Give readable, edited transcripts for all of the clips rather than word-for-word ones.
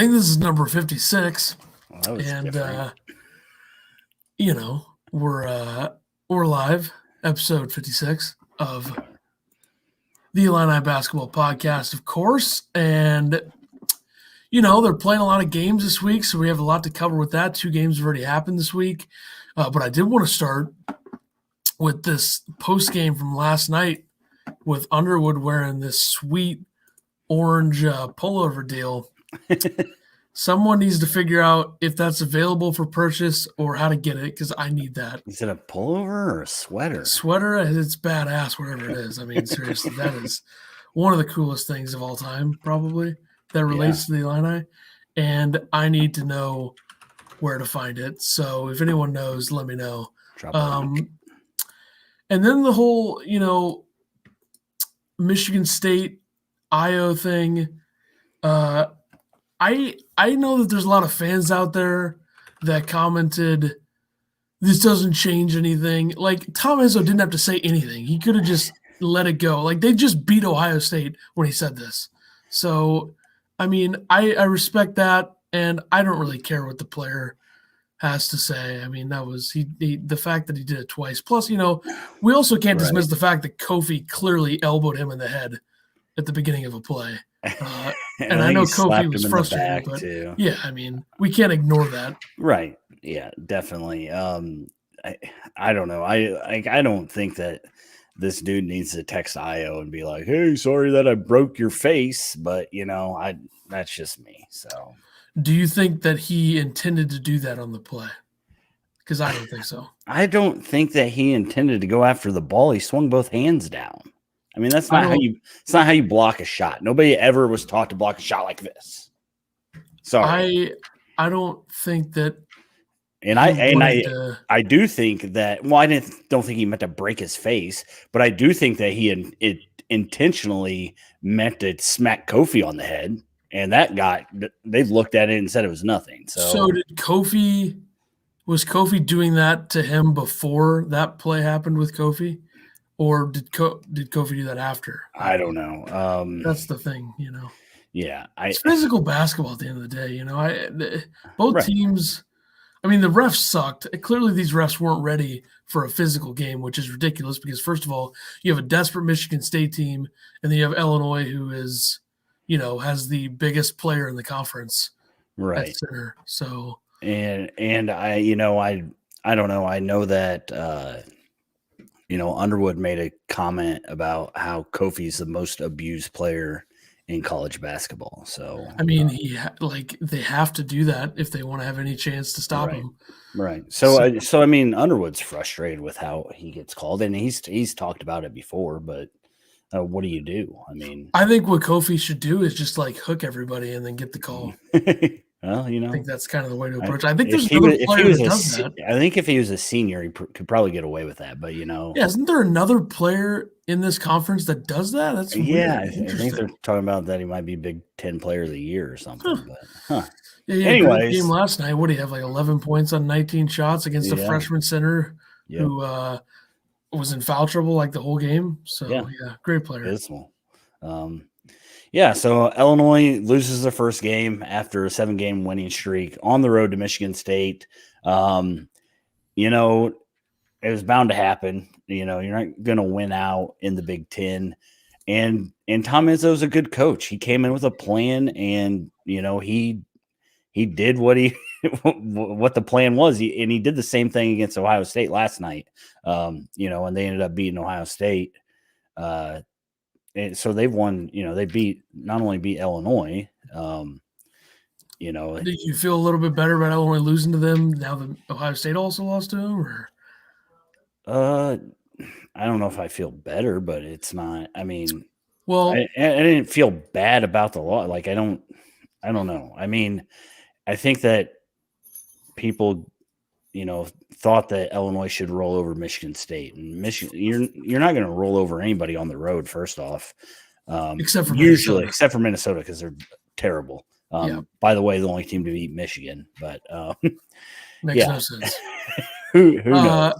think this is number 56. Well, that was And different. We're live, episode 56 of the Illini Basketball Podcast, of course. And they're playing a lot of games this week, so we have a lot to cover with that. 2 games have already happened this week. But I did want to start with this post game from last night with Underwood wearing this sweet orange pullover deal. Someone needs to figure out if that's available for purchase or how to get it, because I need that. Is it a pullover or a sweater? Sweater, it's badass, whatever it is. I mean, seriously, that is one of the coolest things of all time, probably, that relates to the Illini. And I need to know where to find it. So if anyone knows, let me know. And then the whole, Michigan State IO thing. I know that there's a lot of fans out there that commented, this doesn't change anything. Like, Tom Izzo didn't have to say anything. He could have just let it go. Like, they just beat Ohio State when he said this. So, I mean, I respect that, and I don't really care what the player has to say. I mean, that was the fact that he did it twice. Plus, we also can't dismiss the fact that Kofi clearly elbowed him in the head at the beginning of a play. And I know Kofi was frustrated, but too. Yeah, I mean, we can't ignore that. Right. Yeah, definitely. I don't know. I don't think that this dude needs to text IO and be like, "Hey, sorry that I broke your face," but that's just me. So, do you think that he intended to do that on the play? Because I don't think so. I don't think that he intended to go after the ball. He swung both hands down. I mean, that's not how you block a shot. Nobody ever was taught to block a shot like this. Sorry. I don't think that. And I do think that. Well, I don't think he meant to break his face, but I do think that he intentionally meant to smack Kofi on the head, and they looked at it and said it was nothing. So was Kofi doing that to him before that play happened with Kofi? Or did Kofi do that after? I don't know. That's the thing, Yeah, it's physical basketball at the end of the day. Both teams. I mean, the refs sucked. Clearly, these refs weren't ready for a physical game, which is ridiculous because, first of all, you have a desperate Michigan State team, and then you have Illinois, who is, has the biggest player in the conference, right? At center. So, and I don't know. I know that. Underwood made a comment about how Kofi's the most abused player in college basketball. So, I mean, they have to do that if they want to have any chance to stop him. Right. So I mean, Underwood's frustrated with how he gets called, and he's talked about it before. But what do you do? I mean, I think what Kofi should do is just hook everybody and then get the call. Well, I think that's kind of the way to approach it. I think there's another player that does that. I think if he was a senior, he could probably get away with that. But yeah, isn't there another player in this conference that does that? That's I think they're talking about that he might be Big Ten Player of the Year or something. Yeah. Anyways, game last night. What do you have? 11 points on 19 shots against a freshman center who was in foul trouble the whole game. So yeah, great player. Abysmal. Yeah, so Illinois loses their first game after a 7-game winning streak on the road to Michigan State. It was bound to happen. You're not going to win out in the Big Ten. And Tom Izzo's a good coach. He came in with a plan, and he did what the plan was. He did the same thing against Ohio State last night. And they ended up beating Ohio State. And so they've won, they not only beat Illinois, Did you feel a little bit better about Illinois losing to them now that Ohio State also lost to them? Or? I don't know if I feel better, but it's not. I mean, well, I didn't feel bad about the law. I don't know. I mean, I think that people, thought that Illinois should roll over Michigan State, and Michigan. You're not going to roll over anybody on the road. First off, except for Minnesota, because they're terrible. By the way, the only team to beat Michigan, but makes no sense. Who knows?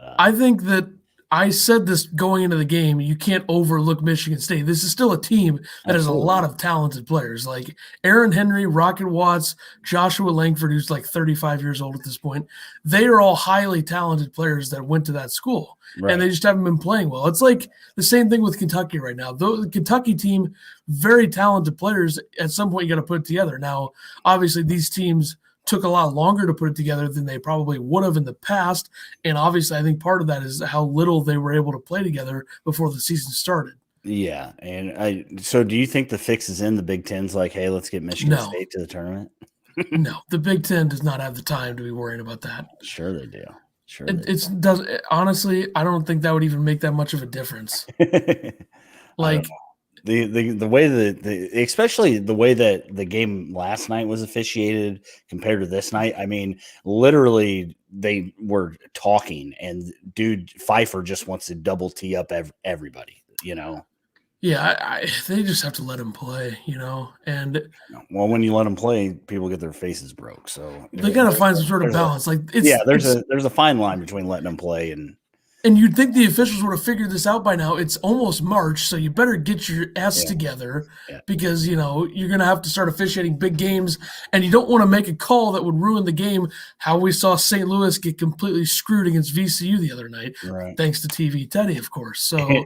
I think that I said this going into the game, you can't overlook Michigan State. This is still a team that has a Absolutely. lot of talented players like Aaron Henry, Rocket Watts, Joshua Langford, who's like 35 years old at this point. They are all highly talented players that went to that school, and Right. they just haven't been playing well. It's like the same thing with Kentucky right now. Though the Kentucky team, very talented players, at some point you got to put it together. Now, obviously, these teams took a lot longer to put it together than they probably would have in the past. And obviously, I think part of that is how little they were able to play together before the season started. Yeah. And so do you think the fix is in the Big Ten's like, hey, let's get Michigan No. State to the tournament? No, the Big Ten does not have the time to be worrying about that. Sure they do. Sure It, they it's does honestly, I don't think that would even make that much of a difference. do. I don't Like, know. The way that especially the way that the game last night was officiated compared to this night, I mean, literally they were talking, and dude Pfeiffer just wants to double tee up everybody, you know. yeah, they just have to let him play, and Well, when you let them play, people get their faces broke. So they got to find some sort of balance. Like, there's a fine line between letting them play and you'd think the officials would have figured this out by now. It's almost March, so you better get your ass together because, you're going to have to start officiating big games, and you don't want to make a call that would ruin the game, how we saw St. Louis get completely screwed against VCU the other night, right. Thanks to TV Teddy, of course. So,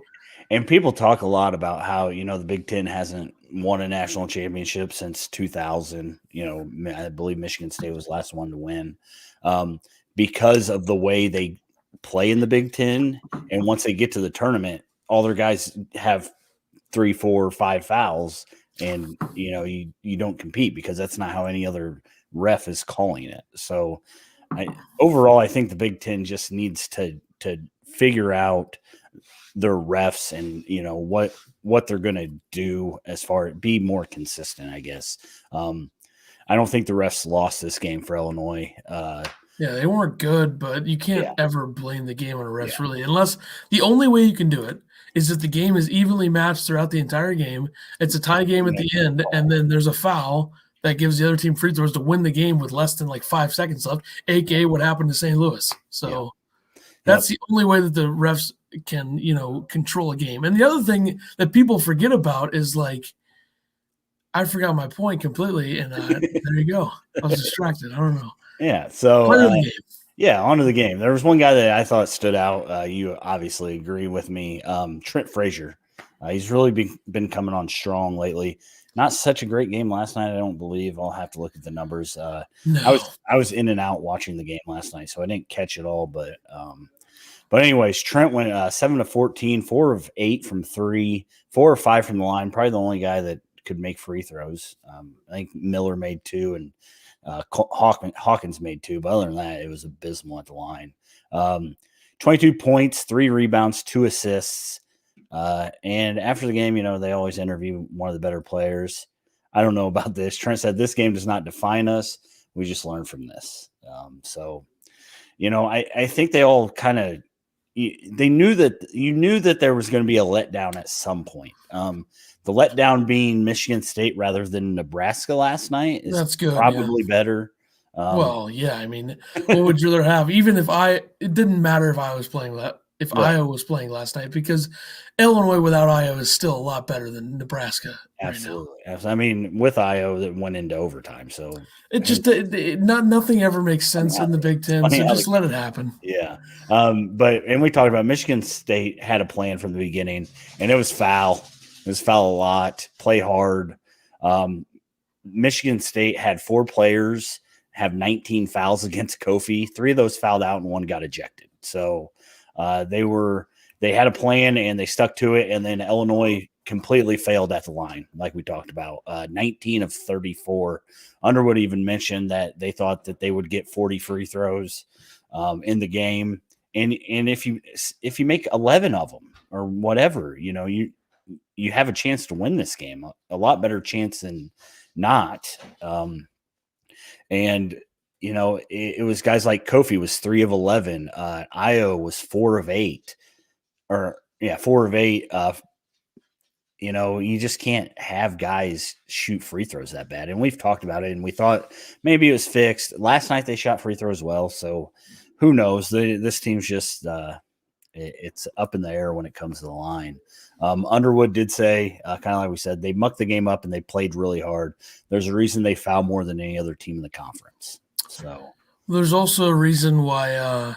and people talk a lot about how, the Big Ten hasn't won a national championship since 2000. I believe Michigan State was the last one to win because of the way they play in the Big Ten. And once they get to the tournament, all their guys have 3, 4, 5 fouls, and you don't compete because that's not how any other ref is calling it. So overall, I think the Big Ten just needs to figure out their refs and what they're going to do as far as be more consistent, I guess. I don't think the refs lost this game for Illinois. Yeah, they weren't good, but you can't ever blame the game on a refs, really, unless the only way you can do it is if the game is evenly matched throughout the entire game. It's a tie game at the end, and then there's a foul that gives the other team free throws to win the game with less than like 5 seconds left, aka what happened to St. Louis. So that's the only way that the refs can, control a game. And the other thing that people forget about is I forgot my point completely, and there you go. I was distracted. I don't know. Yeah. So, Player of the game. Onto the game. There was one guy that I thought stood out. You obviously agree with me. Trent Frazier. He's really been coming on strong lately. Not such a great game last night, I don't believe. I'll have to look at the numbers. No. I was in and out watching the game last night, so I didn't catch it all. But anyways, Trent went 7 of 14, 4 of 8 from 3, 4 or 5 from the line. Probably the only guy that could make free throws. I think Miller made 2 and Hawkins made 2, but other than that, it was abysmal at the line. 22 points, 3 rebounds, 2 assists. And after the game, they always interview one of the better players. I don't know about this. Trent said, this game does not define us. We just learn from this. I think they all kind of, they knew that there was going to be a letdown at some point. The letdown being Michigan State rather than Nebraska last night is That's good, probably better. Well, yeah. I mean, what would you rather have? Even if it didn't matter if I was playing Iowa was playing last night, because Illinois without Iowa is still a lot better than Nebraska. Absolutely. Right now. I mean, with Iowa that went into overtime, so it just nothing ever makes sense in the Big Ten. So just let it happen. Yeah. And we talked about Michigan State had a plan from the beginning, and it was foul. It was foul a lot. Play hard. Michigan State had 4 players have 19 fouls against Kofi. 3 of those fouled out, and 1 got ejected. So they had a plan and they stuck to it. And then Illinois completely failed at the line, like we talked about. 19 of 34. Underwood even mentioned that they thought that they would get 40 free throws in the game. And if you make 11 of them or whatever, you have a chance to win this game, a lot better chance than not. It was guys like Kofi was 3 of 11. Io was 4 of 8. 4 of 8. You just can't have guys shoot free throws that bad. And we've talked about it, and we thought maybe it was fixed. Last night they shot free throws well, so who knows? This team's just It's up in the air when it comes to the line. Underwood did say, kind of like we said, they mucked the game up and they played really hard. There's a reason they fouled more than any other team in the conference. So there's also a reason why,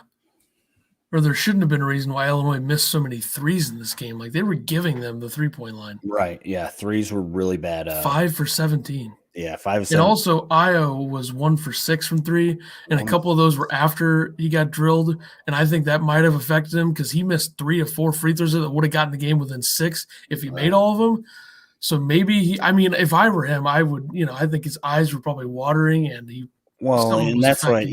or there shouldn't have been a reason why Illinois missed so many threes in this game. Like they were giving them the 3-point line. Right, yeah, threes were really bad. 5 for 17. Yeah, 5 of 7. And also, Io was 1 for 6 from 3, and a couple of those were after he got drilled, and I think that might have affected him because he missed 3 of 4 free throws that would have gotten the game within 6 if he made all of them. So maybe if I were him, I would, I think his eyes were probably watering, and and that's what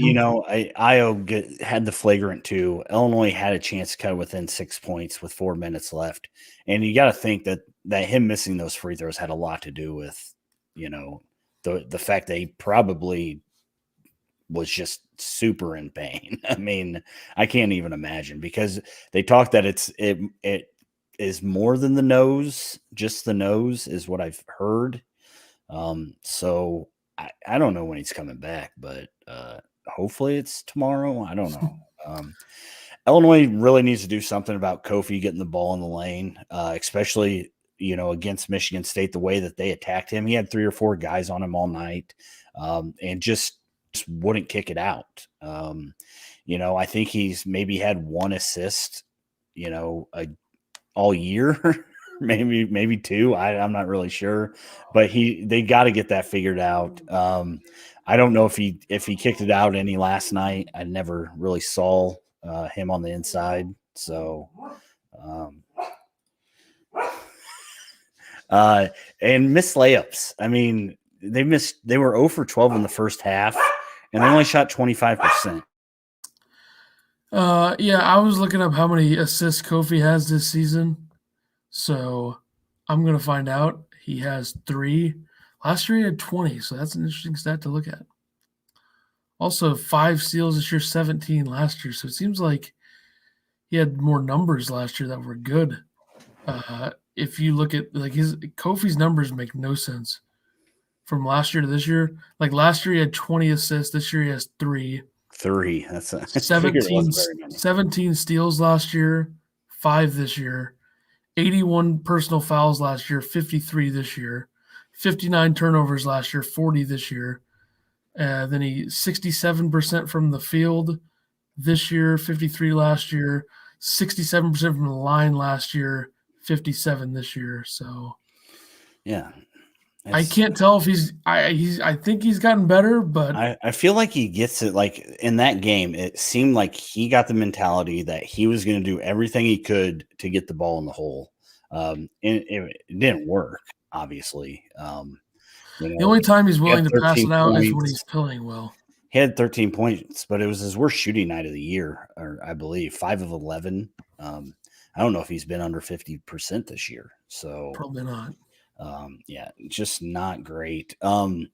Io had the flagrant 2. Illinois had a chance to cut within 6 points with 4 minutes left, and you got to think that him missing those free throws had a lot to do with, the fact that he probably was just super in pain. I mean, I can't even imagine because they talk that it is more than the nose, just the nose is what I've heard. So I don't know when he's coming back, but hopefully it's tomorrow. I don't know. Illinois really needs to do something about Kofi getting the ball in the lane, especially against Michigan State, the way that they attacked him. He had 3 or 4 guys on him all night, and just wouldn't kick it out. I think he's maybe had 1 assist, all year, maybe 2. I'm not really sure, but they got to get that figured out. I don't know if he kicked it out any last night. I never really saw him on the inside, so. And missed layups. I mean, they were 0 for 12 in the first half, and they only shot 25%. Yeah, I was looking up how many assists Kofi has this season, so I'm going to find out. He has 3. Last year he had 20, so that's an interesting stat to look at. Also, 5 steals this year, 17 last year, so it seems like he had more numbers last year that were good. If you look at Kofi's numbers make no sense from last year to this year. Like last year he had 20 assists. This year he has 3. 3. That's 17 steals last year, 5 this year, 81 personal fouls last year, 53 this year, 59 turnovers last year, 40 this year. Then he 67% from the field this year, 53 last year, 67% from the line last year, 57 this year. So, yeah, I can't tell if I think he's gotten better, but I feel like he gets it. Like in that game, it seemed like he got the mentality that he was going to do everything he could to get the ball in the hole. And it didn't work, obviously. The only time he's willing to pass it out is when he's playing well. He had 13 points, but it was his worst shooting night of the year, or I believe 5 of 11. I don't know if he's been under 50% this year. So probably not. Yeah, just not great. Illinois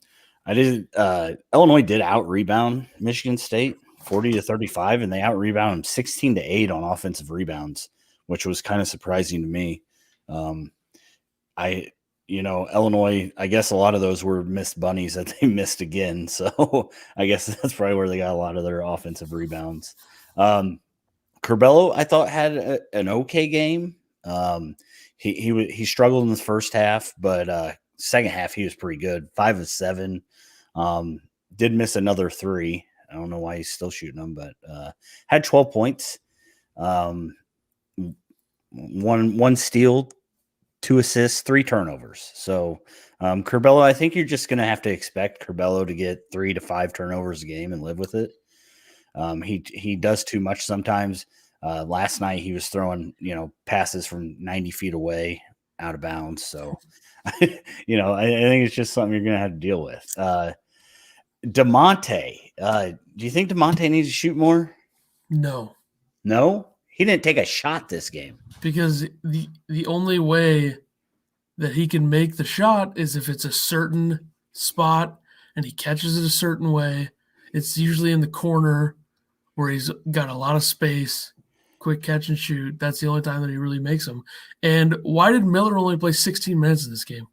did out rebound Michigan State 40-35, and they out rebounded 16-8 on offensive rebounds, which was kind of surprising to me. Illinois, I guess a lot of those were missed bunnies that they missed again. So I guess that's probably where they got a lot of their offensive rebounds. Curbelo, I thought, had an okay game. He struggled in the first half, but second half he was pretty good. 5 of 7. Did miss another 3. I don't know why he's still shooting them, but had 12 points. One steal, 2 assists, 3 turnovers. So Curbelo, I think you're just going to have to expect Curbelo to get 3 to 5 turnovers a game and live with it. He does too much sometimes. Last night he was throwing, passes from 90 feet away out of bounds. So, I think it's just something you're going to have to deal with. DeMonte, do you think DeMonte needs to shoot more? No. No? He didn't take a shot this game. Because the only way that he can make the shot is if it's a certain spot and he catches it a certain way. It's usually in the corner where he's got a lot of space, quick catch and shoot. That's the only time that he really makes them. And why did Miller only play 16 minutes in this game?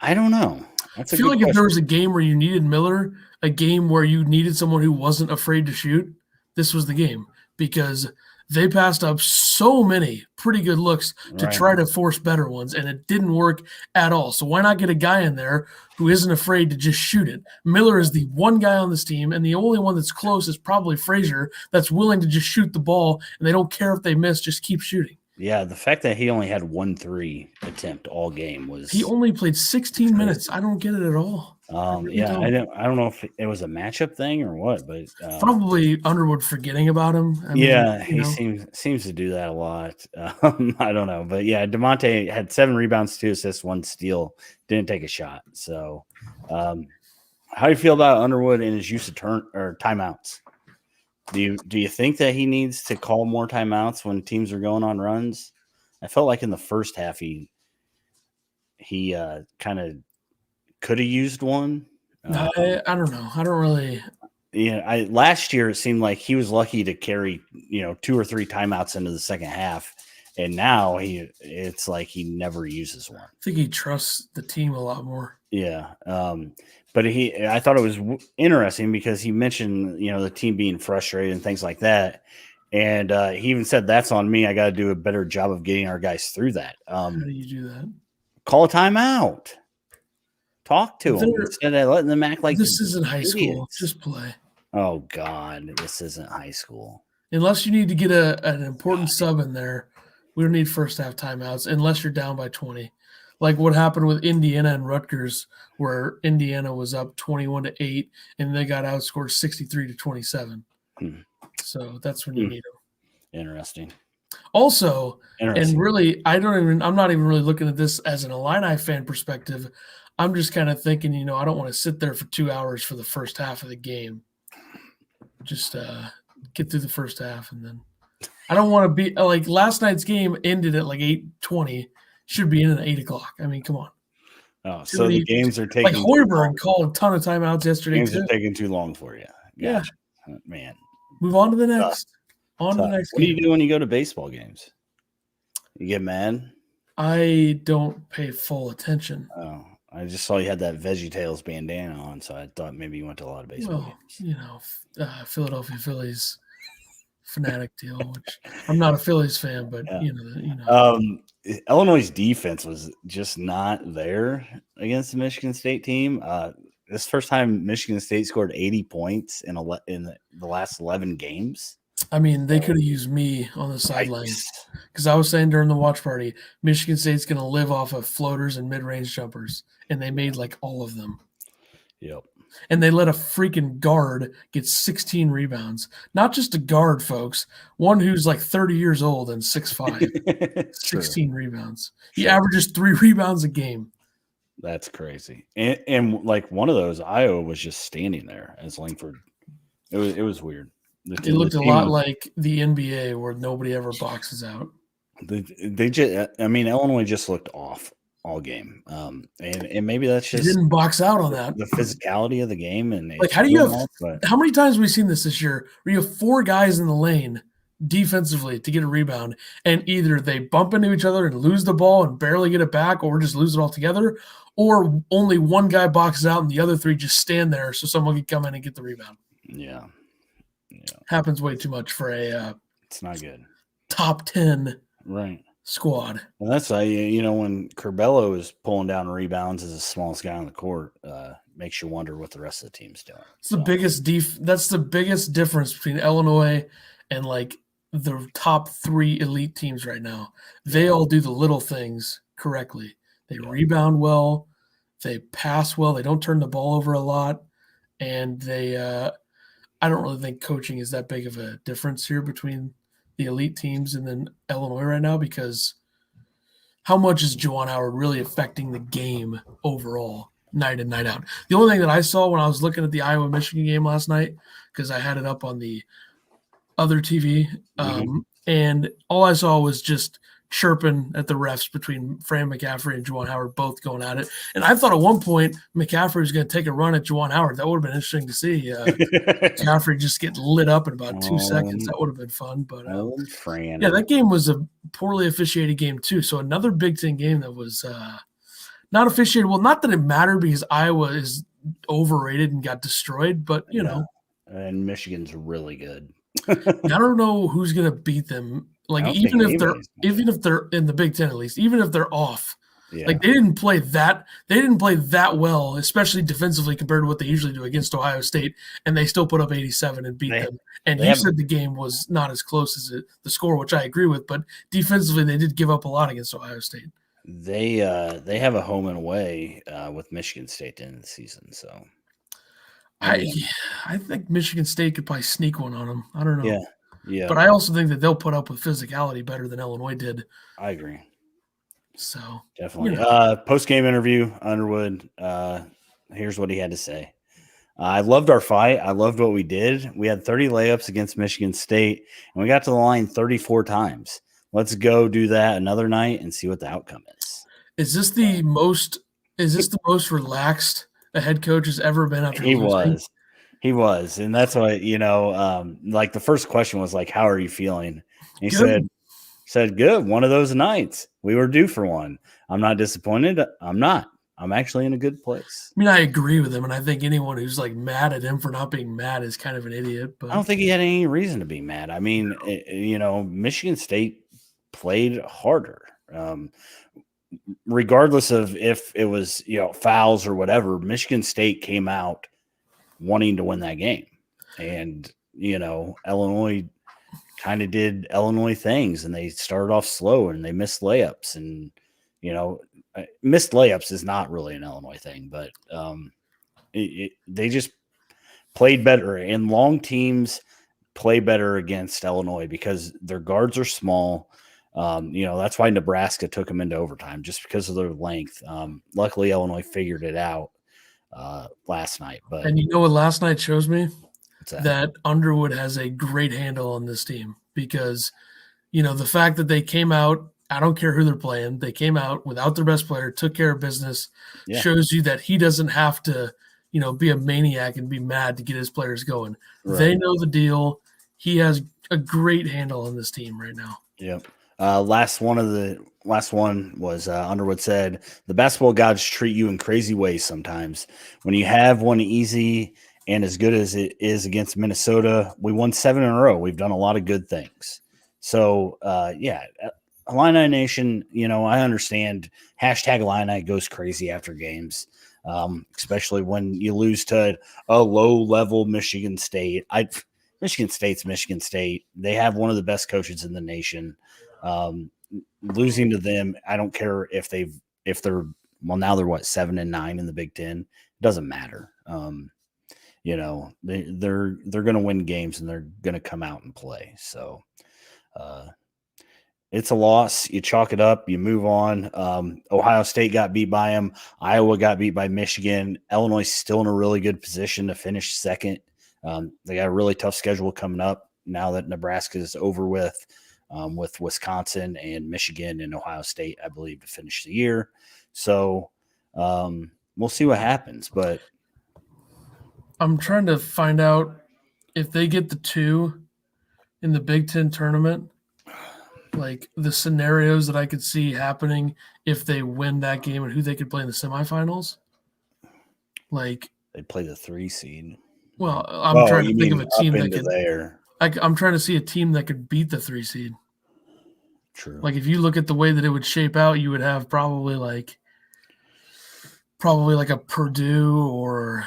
I don't know. I feel like if there was a game where you needed Miller, a game where you needed someone who wasn't afraid to shoot, this was the game. Because they passed up so many pretty good looks to Right. try to force better ones, and it didn't work at all. So why not get a guy in there who isn't afraid to just shoot it? Miller is the one guy on this team, and the only one that's close is probably Frazier that's willing to just shoot the ball, and they don't care if they miss, just keep shooting. Yeah, the fact that he only had 1 3 attempt all game was He only played 16 minutes. I don't get it at all. Really yeah, don't. I don't know if it was a matchup thing or what, but Probably Underwood forgetting about him. I mean, yeah, you he know. seems to do that a lot. I don't know, but yeah, DeMonte had 7 rebounds, 2 assists, 1 steal, didn't take a shot. So, how do you feel about Underwood and his use of timeouts? Do you think that he needs to call more timeouts when teams are going on runs? I felt like in the first half he kind of could have used one. I don't know. I don't really. Yeah, last year it seemed like he was lucky to carry 2 or 3 timeouts into the second half, and now it's like he never uses one. I think he trusts the team a lot more. Yeah, but I thought it was interesting because he mentioned the team being frustrated and things like that, and he even said that's on me. I got to do a better job of getting our guys through that. How do you do that? Call a timeout. Talk to them instead of letting them act like this isn't high idiots. school. Just play. Oh God, this isn't high school. Unless you need to get an important sub in there, we don't need first half timeouts unless you're down by 20. Like what happened with Indiana and Rutgers, where Indiana was up 21-8 and they got outscored 63-27. So that's when you need them. Interesting. Also, and really, I'm not even really looking at this as an Illini fan perspective. I'm just kind of thinking, I don't want to sit there for 2 hours for the first half of the game. Just get through the first half, and then I don't want to be like last night's game ended at like 8:20. Should be in at 8 o'clock. I mean, come on. Oh, so the games are taking like Hoiberg called a ton of timeouts yesterday. Games are taking too long for you. Gotcha. Yeah, man. Move on to the next. To the next. What do you do when you go to baseball games? You get mad? I don't pay full attention. Oh, I just saw you had that VeggieTales bandana on, so I thought maybe you went to a lot of baseball games. Philadelphia Phillies fanatic deal, which I'm not a Phillies fan, but Illinois' defense was just not there against the Michigan State team. This first time Michigan State scored 80 points in the last 11 games. I mean, they could have used me on the sidelines because I was saying during the watch party, Michigan State's going to live off of floaters and mid-range jumpers, and they made like all of them. Yep. And they let a freaking guard get 16 rebounds. Not just a guard, folks. One who's like 30 years old and 6'5". 16 rebounds. He averages 3 rebounds a game. That's crazy. And like one of those, Iowa was just standing there as Langford. It was weird. It looked a lot like the NBA where nobody ever boxes out. They just, I mean, Illinois just looked off all game. And maybe that's just didn't box out on that. The physicality of the game. And like, how do you have, how many times have we seen this year where you have 4 guys in the lane defensively to get a rebound and either they bump into each other and lose the ball and barely get it back or just lose it altogether, or only one guy boxes out and the other 3 just stand there so someone can come in and get the rebound. Yeah. Happens way too much for it's not good. Top 10 right squad. And that's why when Curbelo is pulling down rebounds as the smallest guy on the court, makes you wonder what the rest of the team's doing. It's the biggest that's the biggest difference between Illinois and like the top 3 elite teams right now. They all do the little things correctly. They rebound well, they pass well, they don't turn the ball over a lot, and they I don't really think coaching is that big of a difference here between the elite teams and then Illinois right now, because how much is Juwan Howard really affecting the game overall, night in, night out? The only thing that I saw when I was looking at the Iowa-Michigan game last night, because I had it up on the other TV, and all I saw was just chirping at the refs between Fran McCaffrey and Juwan Howard both going at it. And I thought at one point McCaffrey was going to take a run at Juwan Howard. That would have been interesting to see. McCaffrey just get lit up in about 2 seconds. That would have been fun. But Fran. Yeah, that game was a poorly officiated game too. So another Big Ten game that was not officiated. Well, not that it mattered because Iowa is overrated and got destroyed, but you know. And Michigan's really good. I don't know who's gonna beat them. I Like don't think anybody's gonna even be. if they're in the Big Ten at least, even if they're off, Yeah. like they didn't play that well, especially defensively compared to what they usually do against Ohio State, and they still put up 87 and beat They them. And they you have said the game was not as close as the score, which I agree with, but defensively they did give up a lot against Ohio State. they have a home and away with Michigan State at the end of the season. So I again, I think Michigan State could probably sneak one on them. I don't know. yeah, yeah, But I also think that they'll put up with physicality better than Illinois did. I agree. So, Definitely. Post game interview, Underwood. Here's what he had to say. I loved our fight. I loved what we did. We had 30 layups against Michigan State, and we got to the line 34 times. Let's go do that another night and see what the outcome is. is this the most relaxed a head coach has ever been after He losing? was. He was. And that's why, like the first question was like, how are you feeling? And he Good. said, good. One of those nights. We were due for one. I'm not disappointed. I'm not. I'm actually in a good place. I mean, I agree with him, and I think anyone who's like mad at him for not being mad is kind of an idiot. I But don't think he had any reason to be mad. I mean, Michigan State played harder. Regardless of if it was, fouls or whatever, Michigan State came out wanting to win that game. And, Illinois kind of did Illinois things, and they started off slow and they missed layups. And, missed layups is not really an Illinois thing, but they just played better. And long teams play better against Illinois because their guards are small. That's why Nebraska took them into overtime, just because of their length. Luckily, Illinois figured it out last night. But and you know what last night shows me? what's that? That Underwood has a great handle on this team because the fact that they came out, I don't care who they're playing, they came out without their best player, took care of business, Yeah. shows you that he doesn't have to, be a maniac and be mad to get his players going. Right. They know the deal. He has a great handle on this team right now. Yep. Last one was Underwood said, the basketball gods treat you in crazy ways sometimes. When you have one easy and as good as it is against Minnesota, we won 7 in a row. We've done a lot of good things. So, Illini Nation, I understand hashtag Illini goes crazy after games, especially when you lose to a low-level Michigan State. Michigan State's Michigan State. They have one of the best coaches in the nation. Losing to them, I don't care if they're now they're 7-9 in the Big Ten. It doesn't matter. They're going to win games and they're going to come out and play. So, it's a loss. You chalk it up. You move on. Ohio State got beat by them. Iowa got beat by Michigan. Illinois is still in a really good position to finish second. They got a really tough schedule coming up now that Nebraska is over with Wisconsin and Michigan and Ohio State, I believe, to finish the year. So we'll see what happens. But I'm trying to find out if they get the 2 in the Big Ten tournament, like the scenarios that I could see happening if they win that game and who they could play in the semifinals. Like they play the 3 seed. Well, I'm trying to think of a team that could. There. I'm trying to see a team that could beat the 3 seed. True. Like if you look at the way that it would shape out, you would have probably like a Purdue or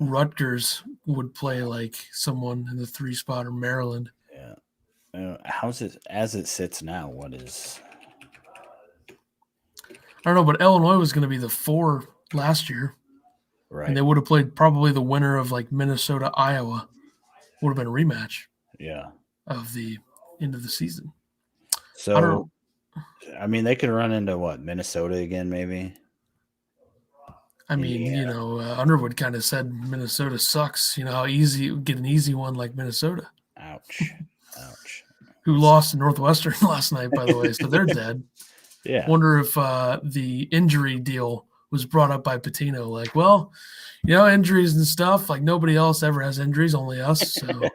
Rutgers would play like someone in the 3 spot, or Maryland. Yeah. How's it as it sits now? What is? I don't know, but Illinois was going to be the 4 last year. Right. And they would have played probably the winner of like Minnesota, Iowa. Would have been a rematch. Yeah. Of the end of the season. So, I mean, they could run into what, Minnesota again, maybe. I mean, Underwood kind of said Minnesota sucks. How easy get an easy one like Minnesota. Ouch. Who lost to Northwestern last night, by the way, so they're dead. Yeah. Wonder if the injury deal was brought up by Patino. Like, well, injuries and stuff. Like nobody else ever has injuries, only us. So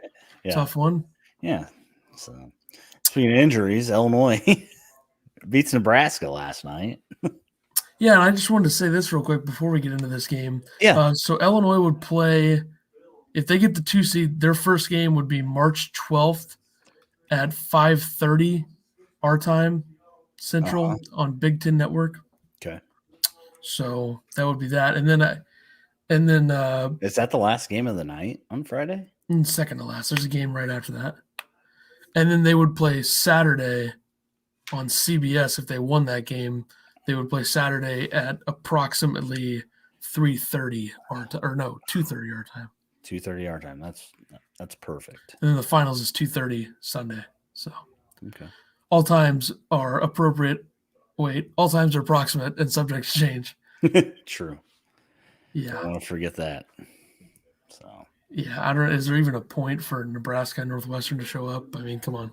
tough one. Yeah. So speaking of injuries, Illinois beats Nebraska last night. Yeah, and I just wanted to say this real quick before we get into this game. Yeah. So Illinois would play If they get the 2 seed, their first game would be March 12th at 5:30 our time Central on Big Ten Network. Okay. So that would be that, and then is that the last game of the night on Friday? Second to last. There's a game right after that, and then they would play Saturday on CBS. If they won that game, they would play Saturday at approximately 3:30 or no 2:30 our time. 2:30 our time. That's perfect. And then the finals is 2:30 Sunday. So okay. All times are appropriate. Wait, all times are approximate and subject to change. True. Yeah. Don't want to forget that. So. Yeah, I don't. Is there even a point for Nebraska and Northwestern to show up? I mean, come on.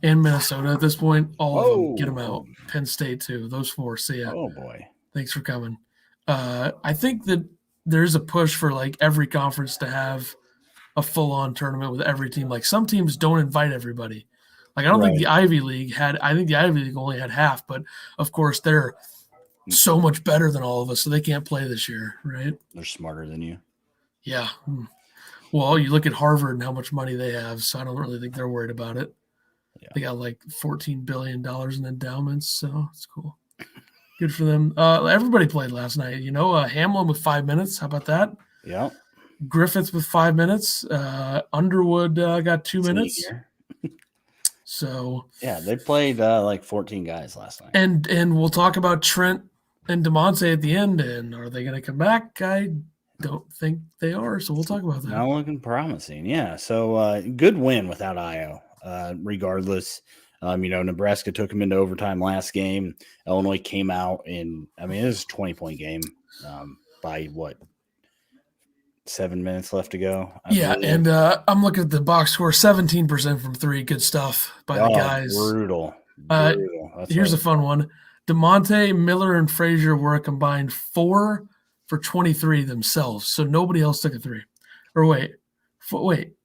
And Minnesota at this point, all of them, get them out. Penn State too. Those 4. See ya. Oh boy. Thanks for coming. I think that there's a push for like every conference to have a full-on tournament with every team. Like some teams don't invite everybody. Like I don't think the Ivy League had. I think the Ivy League only had half, but of course they're so much better than all of us, so they can't play this year, right? They're smarter than you. Yeah. Well, you look at Harvard and how much money they have, so I don't really think they're worried about it. Yeah. They got like $14 billion in endowments, so it's cool. Good for them. Everybody played last night. Hamlin with 5 minutes. How about that? Yeah. Griffiths with 5 minutes. Underwood got 2 minutes. So yeah, they played like 14 guys last night. And we'll talk about Trent and DeMonte at the end. And are they going to come back? I don't think they are. So we'll talk about that. Not looking promising. Yeah. So good win without Io. Regardless, Nebraska took them into overtime last game. Illinois came out and it was a 20-point game by what? 7 minutes left to go. And I'm looking at the box score, 17% from 3. Good stuff by the guys. Brutal. Here's a fun one. DeMonte, Miller, and Frazier were a combined 4 for 23 themselves. So nobody else took a 3. Or wait,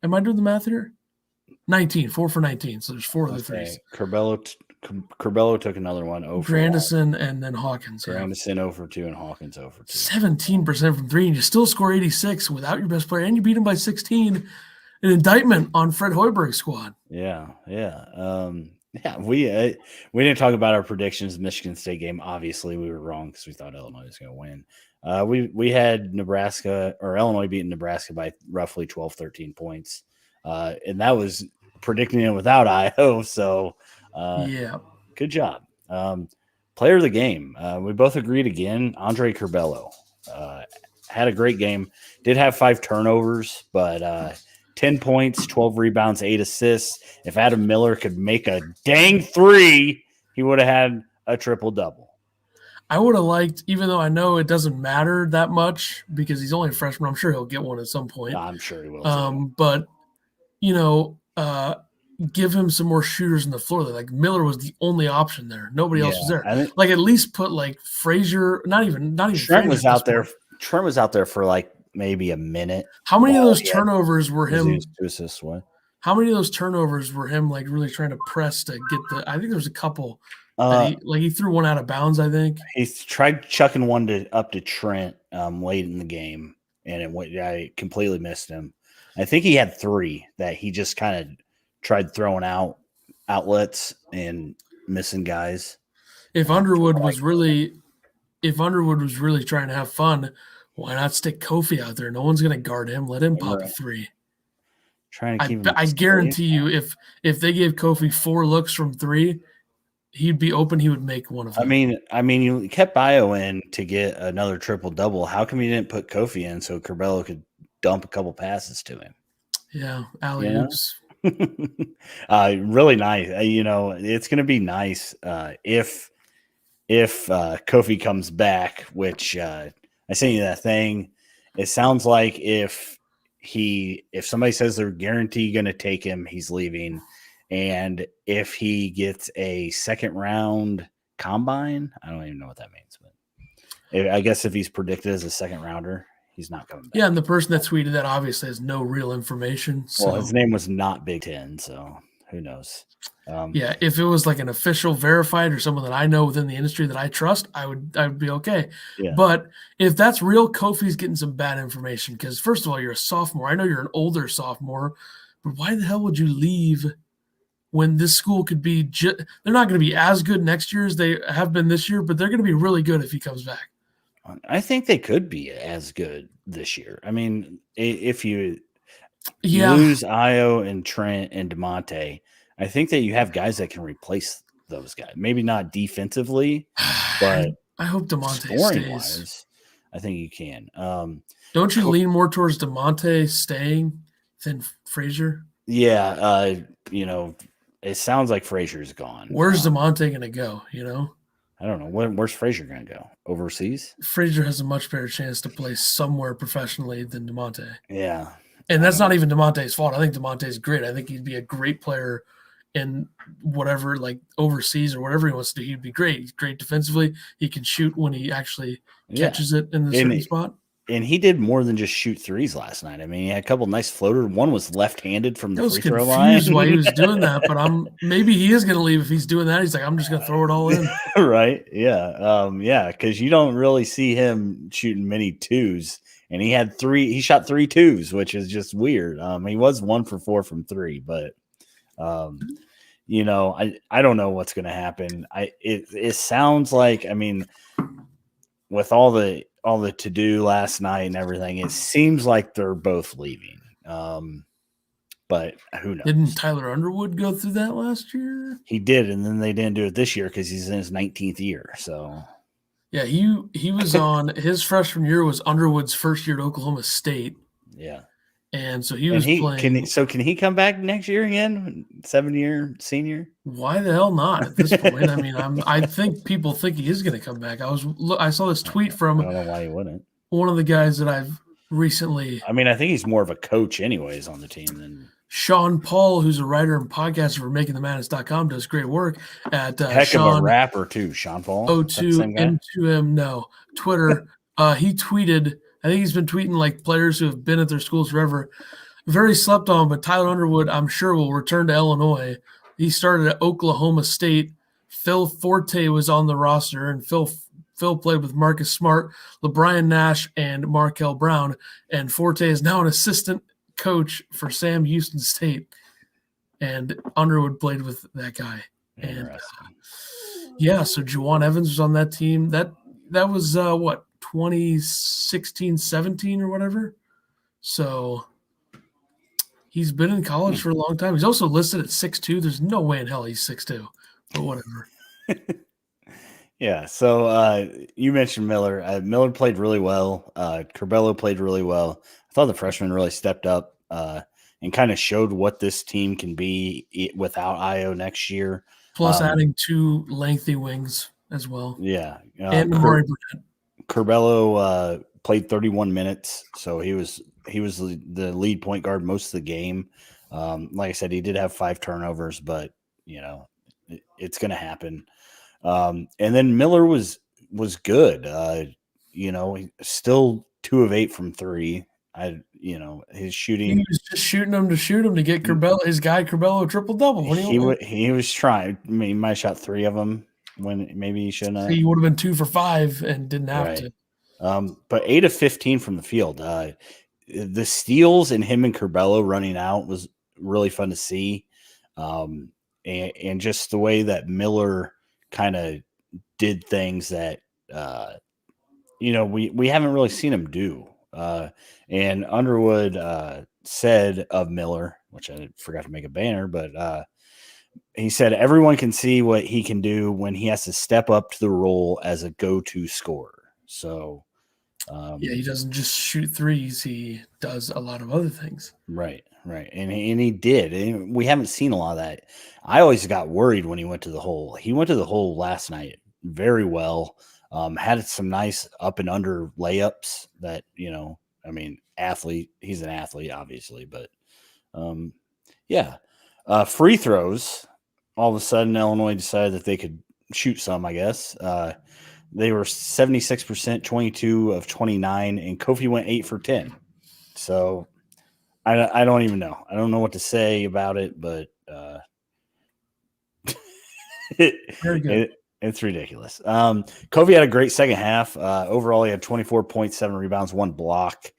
am I doing the math here? 19, 4 for 19. So there's 4 of the threes. Curbelo took another one. Grandison and then Hawkins. Grandison 0 for 2 and Hawkins 0 for 2. 17% from 3, and you still score 86 without your best player, and you beat him by 16. An indictment on Fred Hoiberg's squad. Yeah. We didn't talk about our predictions of the Michigan State game. Obviously, we were wrong because we thought Illinois was going to win. We had Illinois beating Nebraska by roughly 12, 13 points. And that was predicting it without Io. So, good job. Player of the game. We both agreed again. Andre Curbelo had a great game. Did have 5 turnovers, but 10 points, 12 rebounds, 8 assists. If Adam Miller could make a dang 3, he would have had a triple-double. I would have liked, even though I know it doesn't matter that much because he's only a freshman, I'm sure he'll get one at some point. I'm sure he will. But, give him some more shooters in the floor. Like Miller was the only option there. Nobody else was there. At least put like Frazier, not even Trent was out there. Trent was out there for like maybe a minute. How many of those turnovers were him? To assist what? How many of those turnovers were him like really trying to press to get the? I think there was a couple. He threw one out of bounds. I think he tried chucking one up to Trent late in the game, and it went. I completely missed him. I think he had 3 that he just kind of tried throwing outlets and missing guys. If Underwood was really trying to have fun, why not stick Kofi out there? No one's going to guard him. Let him pop a 3. Trying to keep. I guarantee you, if they gave Kofi 4 looks from 3, he'd be open. He would make one of them. I mean, you kept Bio in to get another triple-double. How come you didn't put Kofi in so Curbelo could dump a couple passes to him? Yeah, alley-oops. Really nice. It's going to be nice if Kofi comes back, which I sent you that thing. It sounds like if somebody says they're guaranteed going to take him, he's leaving. And if he gets a second round combine, I don't even know what that means, but I guess if he's predicted as a second rounder, he's not coming back. Yeah, and the person that tweeted that obviously has no real information. So. Well, his name was not Big Ten, so who knows? Yeah, if it was like an official verified or someone that I know within the industry that I trust, I would be okay. Yeah. But if that's real, Kofi's getting some bad information because first of all, you're a sophomore. I know you're an older sophomore, but why the hell would you leave when this school could be? They're not going to be as good next year as they have been this year, but they're going to be really good if he comes back. I think they could be as good this year. I mean, if you Yeah, lose Io and Trent and DeMonte, I think that you have guys that can replace those guys. Maybe not defensively, but I hope DeMonte scoring stays. wise, I think you can. Don't you lean more towards DeMonte staying than Frazier? Yeah, it sounds like Frazier's gone. Where's DeMonte going to go? You know, I don't know. Where's Frazier going to go? Overseas? Frazier has a much better chance to play somewhere professionally than DeMonte. Yeah. And that's not even DeMonte's fault. I think DeMonte's great. I think he'd be a great player in whatever, like overseas or whatever he wants to do. He'd be great. He's great defensively. He can shoot when he actually catches it in the certain spot. And he did more than just shoot threes last night. I mean, he had a couple nice floaters. One was left-handed from the free throw line. I was confused why he was doing that, but maybe he is going to leave if he's doing that. He's like, I'm just going to throw it all in. Right? Yeah. Because you don't really see him shooting many twos. And he shot 3 twos, which is just weird. He was 1 for 4 from 3, but I don't know what's going to happen. It sounds like, I mean, with all the to do last night and everything, it seems like they're both leaving. But who knows? Didn't Tyler Underwood go through that last year? He did, and then they didn't do it this year because he's in his 19th year. So yeah, he was on his freshman year was Underwood's first year at Oklahoma State. Yeah. And so he was playing. Can he come back next year again? 7-year senior? Why the hell not at this point? I mean, I think people think he is going to come back. I saw this tweet from I don't know why he wouldn't. One of the guys that I've recently. I mean, I think he's more of a coach anyways on the team than Sean Paul, who's a writer and podcaster for makingthemadness.com, does great work at heck of a rapper too, Sean Paul. O2 M2M no Twitter. He tweeted. I think he's been tweeting like players who have been at their schools forever. Very slept on, but Tyler Underwood, I'm sure, will return to Illinois. He started at Oklahoma State. Phil Forte was on the roster, and Phil played with Marcus Smart, LeBrian Nash, and Markel Brown. And Forte is now an assistant coach for Sam Houston State. And Underwood played with that guy. And so Juwan Evans was on that team. That was 2016, 17 or whatever. So he's been in college for a long time. He's also listed at 6'2". There's no way in hell he's 6'2", but whatever. Yeah. So you mentioned Miller. Miller played really well. Curbelo played really well. I thought the freshman really stepped up and kind of showed what this team can be without Io next year. Plus adding 2 lengthy wings as well. Yeah. And Amari Burnett. Curbelo played 31 minutes, so he was the lead point guard most of the game. Like I said, he did have 5 turnovers, but it's going to happen. And then Miller was good. Still 2 of 8 from 3. His shooting. He was just shooting them to get Curbelo a triple double. He was trying. I mean, he might have shot 3 of them. When maybe he shouldn't have. He would have been 2 for 5 and didn't have to. But 8 of 15 from the field. The steals and him and Curbelo running out was really fun to see. And just the way that Miller kind of did things that, we haven't really seen him do. And Underwood said of Miller, which I forgot to make a banner, but he said everyone can see what he can do when he has to step up to the role as a go-to scorer. So, he doesn't just shoot threes; he does a lot of other things. Right, and he did. And we haven't seen a lot of that. I always got worried when he went to the hole. He went to the hole last night very well. Had some nice up and under layups that athlete. He's an athlete, obviously, but free throws. All of a sudden, Illinois decided that they could shoot some, I guess. They were 76%, 22 of 29, and Kofi went 8 for 10. So I don't even know. I don't know what to say about it, but Very good. It's ridiculous. Covey had a great second half. Overall, he had 24 points, 7 rebounds, 1 block.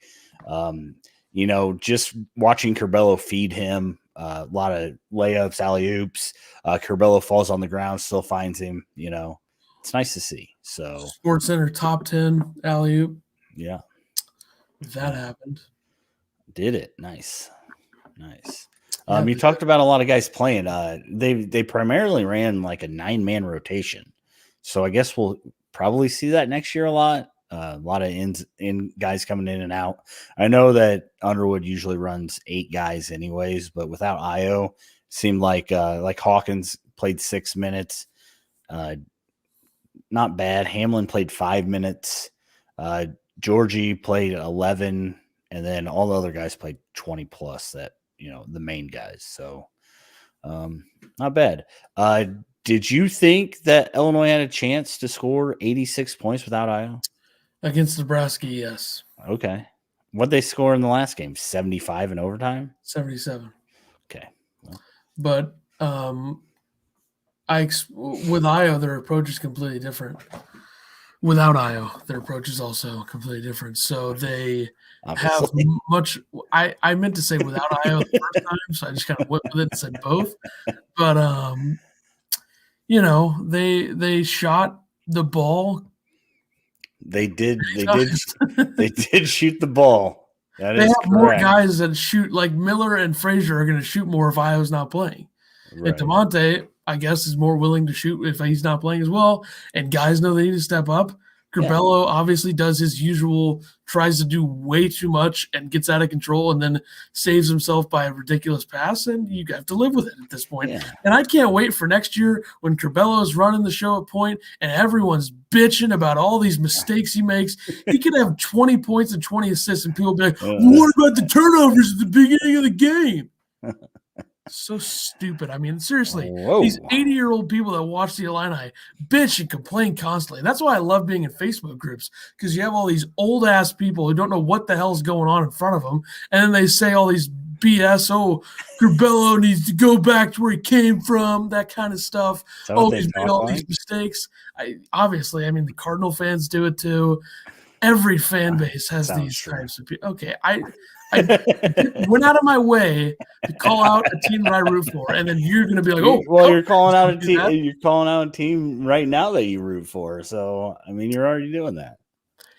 Just watching Curbelo feed him, a lot of layups, alley-oops. Curbelo falls on the ground, still finds him. It's nice to see. So Sports Center top 10 alley-oop. Yeah. That happened. Did it. Nice. Yeah, you talked about a lot of guys playing. They primarily ran like a 9-man rotation. So I guess we'll probably see that next year a lot. A lot of in guys coming in and out. I know that Underwood usually runs 8 guys anyways, but without Io, seemed like Hawkins played 6 minutes. Not bad. Hamlin played 5 minutes. Georgie played 11, and then all the other guys played 20 plus that, the main guys. So not bad. Did you think that Illinois had a chance to score 86 points without Io? Against Nebraska, yes. Okay. What'd they score in the last game? 75 in overtime? 77. Okay. Well. But with Io, their approach is completely different. Without Io, their approach is also completely different. So they have much. I meant to say without Io the first time, so I just kind of went with it and said both. But they shot the ball. They did shoot the ball. That they is have correct. more guys that shoot, like Miller and Frazier are going to shoot more if Io's not playing. Right. And DeMonte, I guess, is more willing to shoot if he's not playing as well. And guys know they need to step up. Curbelo obviously does his usual, tries to do way too much and gets out of control and then saves himself by a ridiculous pass, and you have to live with it at this point. Yeah. And I can't wait for next year when Curbelo is running the show at point and everyone's bitching about all these mistakes he makes. He could have 20 points and 20 assists, and people be like, what about the turnovers at the beginning of the game? So stupid. I mean, seriously, these 80-year-old people that watch the Illini bitch and complain constantly. That's why I love being in Facebook groups, because you have all these old-ass people who don't know what the hell's going on in front of them, and then they say all these BS, Curbelo needs to go back to where he came from, that kind of stuff. He's made all these mistakes. Obviously, the Cardinal fans do it too. Every fan base has these types of people. Okay, I went out of my way to call out a team that I root for, and then you're going to be like, you're calling out a team. You're calling out a team right now that you root for. So, you're already doing that.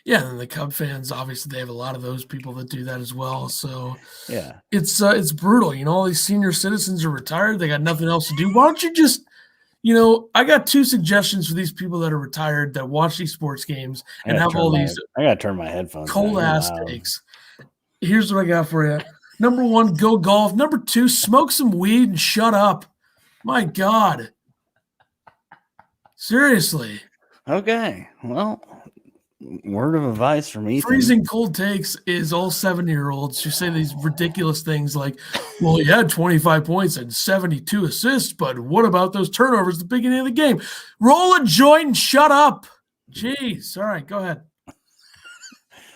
Yeah, and the Cub fans, obviously, they have a lot of those people that do that as well. So, yeah, it's brutal. All these senior citizens are retired; they got nothing else to do. Why don't you just, I got 2 suggestions for these people that are retired that watch these sports games and have all these. I gotta turn my headphones. Cold ass takes. Here's what I got for you. Number 1, go golf. Number 2, smoke some weed and shut up. My God. Seriously. Okay. Well, word of advice from Ethan. Freezing cold takes is all 7-year-olds who say these ridiculous things like, well, he had 25 points and 72 assists, but what about those turnovers at the beginning of the game? Roll a joint and shut up. Jeez. All right, go ahead.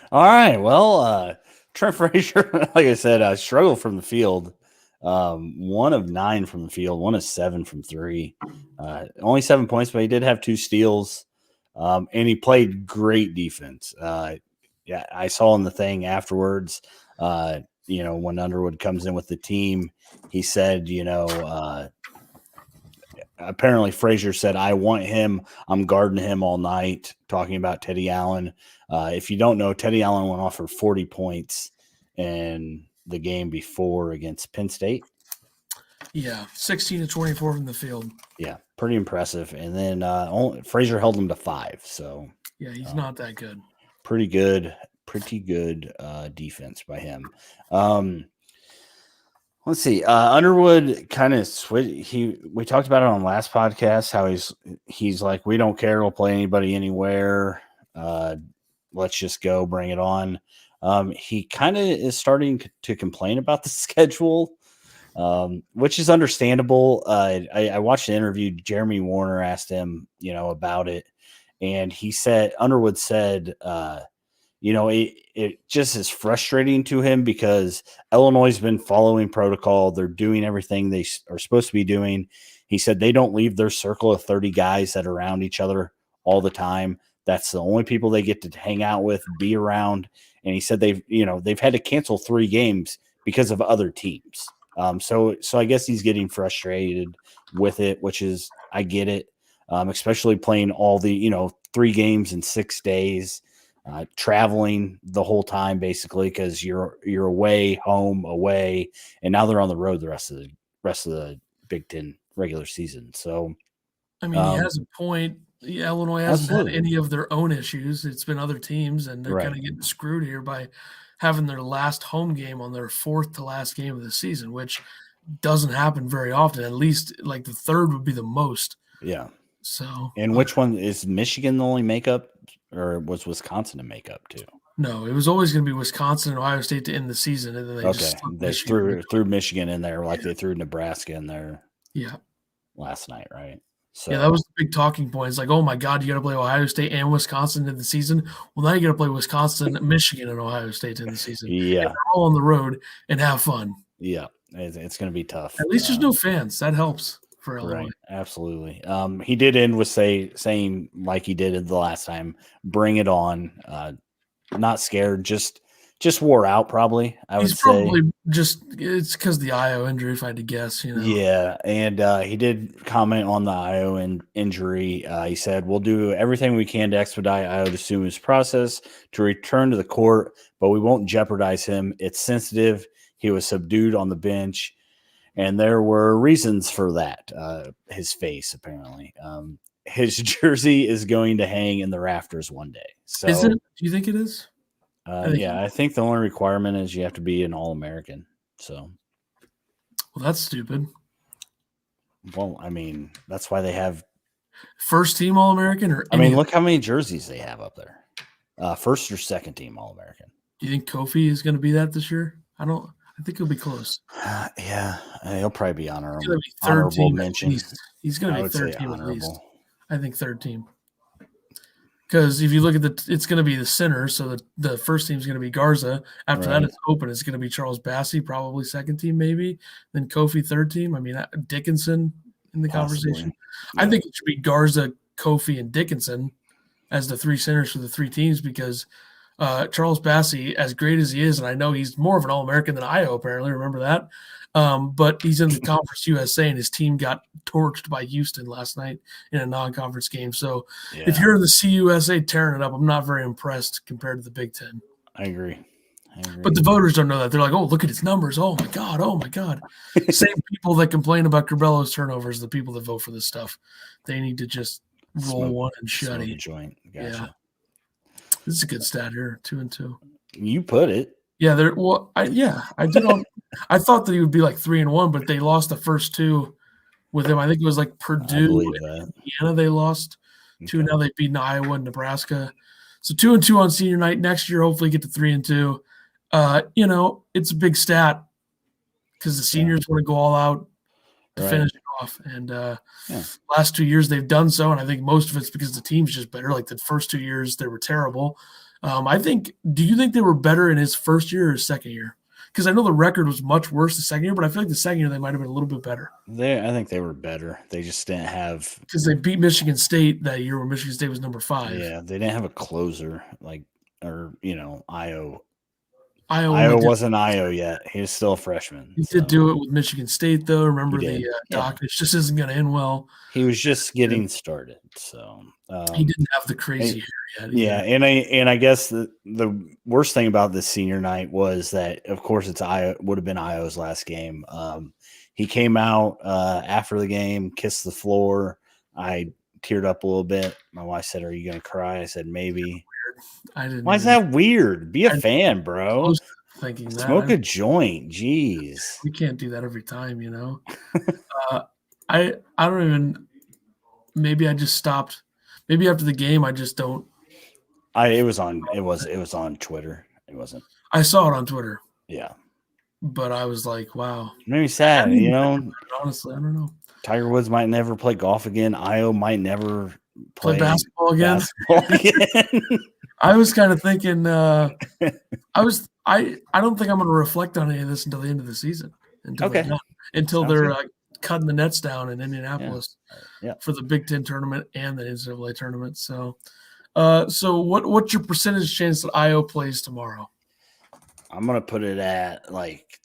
All right. Well, Trent Frazier, like I said, struggled from the field. 1 of 9 from the field, 1 of 7 from 3. Only 7 points, but he did have 2 steals. And he played great defense. I saw in the thing afterwards, when Underwood comes in with the team, he said, apparently Frazier said, I want him. I'm guarding him all night, talking about Teddy Allen. If you don't know, Teddy Allen went off for 40 points in the game before against Penn State. Yeah, 16 to 24 from the field. Yeah, pretty impressive. And then Frazier held him to 5. So yeah, he's not that good. Pretty good defense by him. Let's see. Underwood kind of switched. We talked about it on last podcast, how he's like, we don't care. We'll play anybody anywhere. Let's just go, bring it on. He kind of is starting to complain about the schedule, which is understandable. I watched the interview. Jeremy Warner asked him, about it. And he said, Underwood said, it just is frustrating to him because Illinois has been following protocol. They're doing everything they are supposed to be doing. He said they don't leave their circle of 30 guys that are around each other all the time. That's the only people they get to hang out with, be around. And he said they've had to cancel 3 games because of other teams. So I guess he's getting frustrated with it, which is, I get it, especially playing all the 3 games in 6 days. Traveling the whole time basically because you're away, home, away, and now they're on the road the rest of the Big Ten regular season. So, I mean, he has a point. Yeah, Illinois hasn't had any of their own issues. It's been other teams, and they're kind of getting screwed here by having their last home game on their 4th to last game of the season, which doesn't happen very often. At least like the 3rd would be the most. Yeah. So, and which one is Michigan the only makeup, or was Wisconsin a makeup too? No, it was always going to be Wisconsin and Ohio State to end the season, and then they threw Michigan in there like they threw Nebraska in there. Yeah, last night, right? So yeah, that was the big talking point. It's like, oh my God, you got to play Ohio State and Wisconsin in the season. Well, now you got to play Wisconsin, Michigan, and Ohio State in the season. Yeah, all on the road and have fun. Yeah, it's going to be tough. At least there's no fans. That helps. Right, absolutely. He did end with saying like he did the last time, bring it on. Not scared, just wore out. Probably, He's probably just it's because the IO injury, if I had to guess. Yeah, and he did comment on the IO injury. He said, "We'll do everything we can to expedite IO to smooth process to return to the court, but we won't jeopardize him. It's sensitive. He was subdued on the bench." And there were reasons for that. His face, apparently. His jersey is going to hang in the rafters one day. So, is it? Do you think it is? I think the only requirement is you have to be an All-American. So, well, that's stupid. Well, I mean, that's why they have first team All-American, or look how many jerseys they have up there. First or second team All-American. Do you think Kofi is going to be that this year? I think he'll be close. Yeah, he'll probably be honorable mention. He's going to be third team honorable. At least. I think third team. Because if you look at it's going to be the center, so the first team is going to be Garza. After that, it's open. It's going to be Charles Bassey, probably second team, maybe. Then Kofi, third team. I mean, Dickinson in the conversation. Yeah. I think it should be Garza, Kofi, and Dickinson as the 3 centers for the 3 teams because Charles Bassey, as great as he is, and I know he's more of an All-American than IO, apparently. Remember that? But he's in the Conference USA, and his team got torched by Houston last night in a non-conference game. So if you're in the CUSA tearing it up, I'm not very impressed compared to the Big Ten. I agree. But the voters don't know that. They're like, oh, look at his numbers. Oh, my God. Oh, my God. Same people that complain about Curbelo's turnovers, the people that vote for this stuff. They need to just roll one and shut it. Joint. Gotcha. Yeah. This is a good stat here, 2-2. You put it. Yeah, I did. I thought that he would be like 3-1, but they lost the first 2 with him. I think it was like Purdue and Indiana. They lost 2. Now they've beaten Iowa and Nebraska. So 2-2 on senior night. Next year, hopefully, get to 3-2. It's a big stat because the seniors want to go all out to finish it off. And last 2 years they've done so, and I think most of it's because the team's just better. Like the first 2 years they were terrible. Do you think they were better in his first year or his second year? Because I know the record was much worse the second year, but I feel like the second year they might have been a little bit better. I think they were better. They just didn't have – because they beat Michigan State that year when Michigan State was number 5. Yeah, they didn't have a closer IO. Iowa wasn't IO yet. He was still a freshman. He did do it with Michigan State, though. Remember the Dockage just isn't going to end well. He was just getting started, so he didn't have the crazy hair yet. Yeah, and I guess the worst thing about this senior night was that, of course, would have been IO's last game. He came out after the game, kissed the floor. I teared up a little bit. My wife said, "Are you going to cry?" I said, "Maybe." Why is that weird? Be a fan, bro. Thinking Smoke a joint. Jeez. We can't do that every time, I don't even. Maybe I just stopped. Maybe after the game, I just don't. It was on Twitter. It wasn't. I saw it on Twitter. Yeah. But I was like, wow. It made me sad, Honestly, I don't know. Tiger Woods might never play golf again. IO might never play basketball again. I was kind of thinking. I don't think I'm going to reflect on any of this until the end of the season. Until they're Okay. done. Until Sounds they're good. cutting the nets down in Indianapolis Yeah. for the Big Ten tournament and the NCAA tournament. So, what's your percentage chance that Io plays tomorrow? I'm gonna put it at like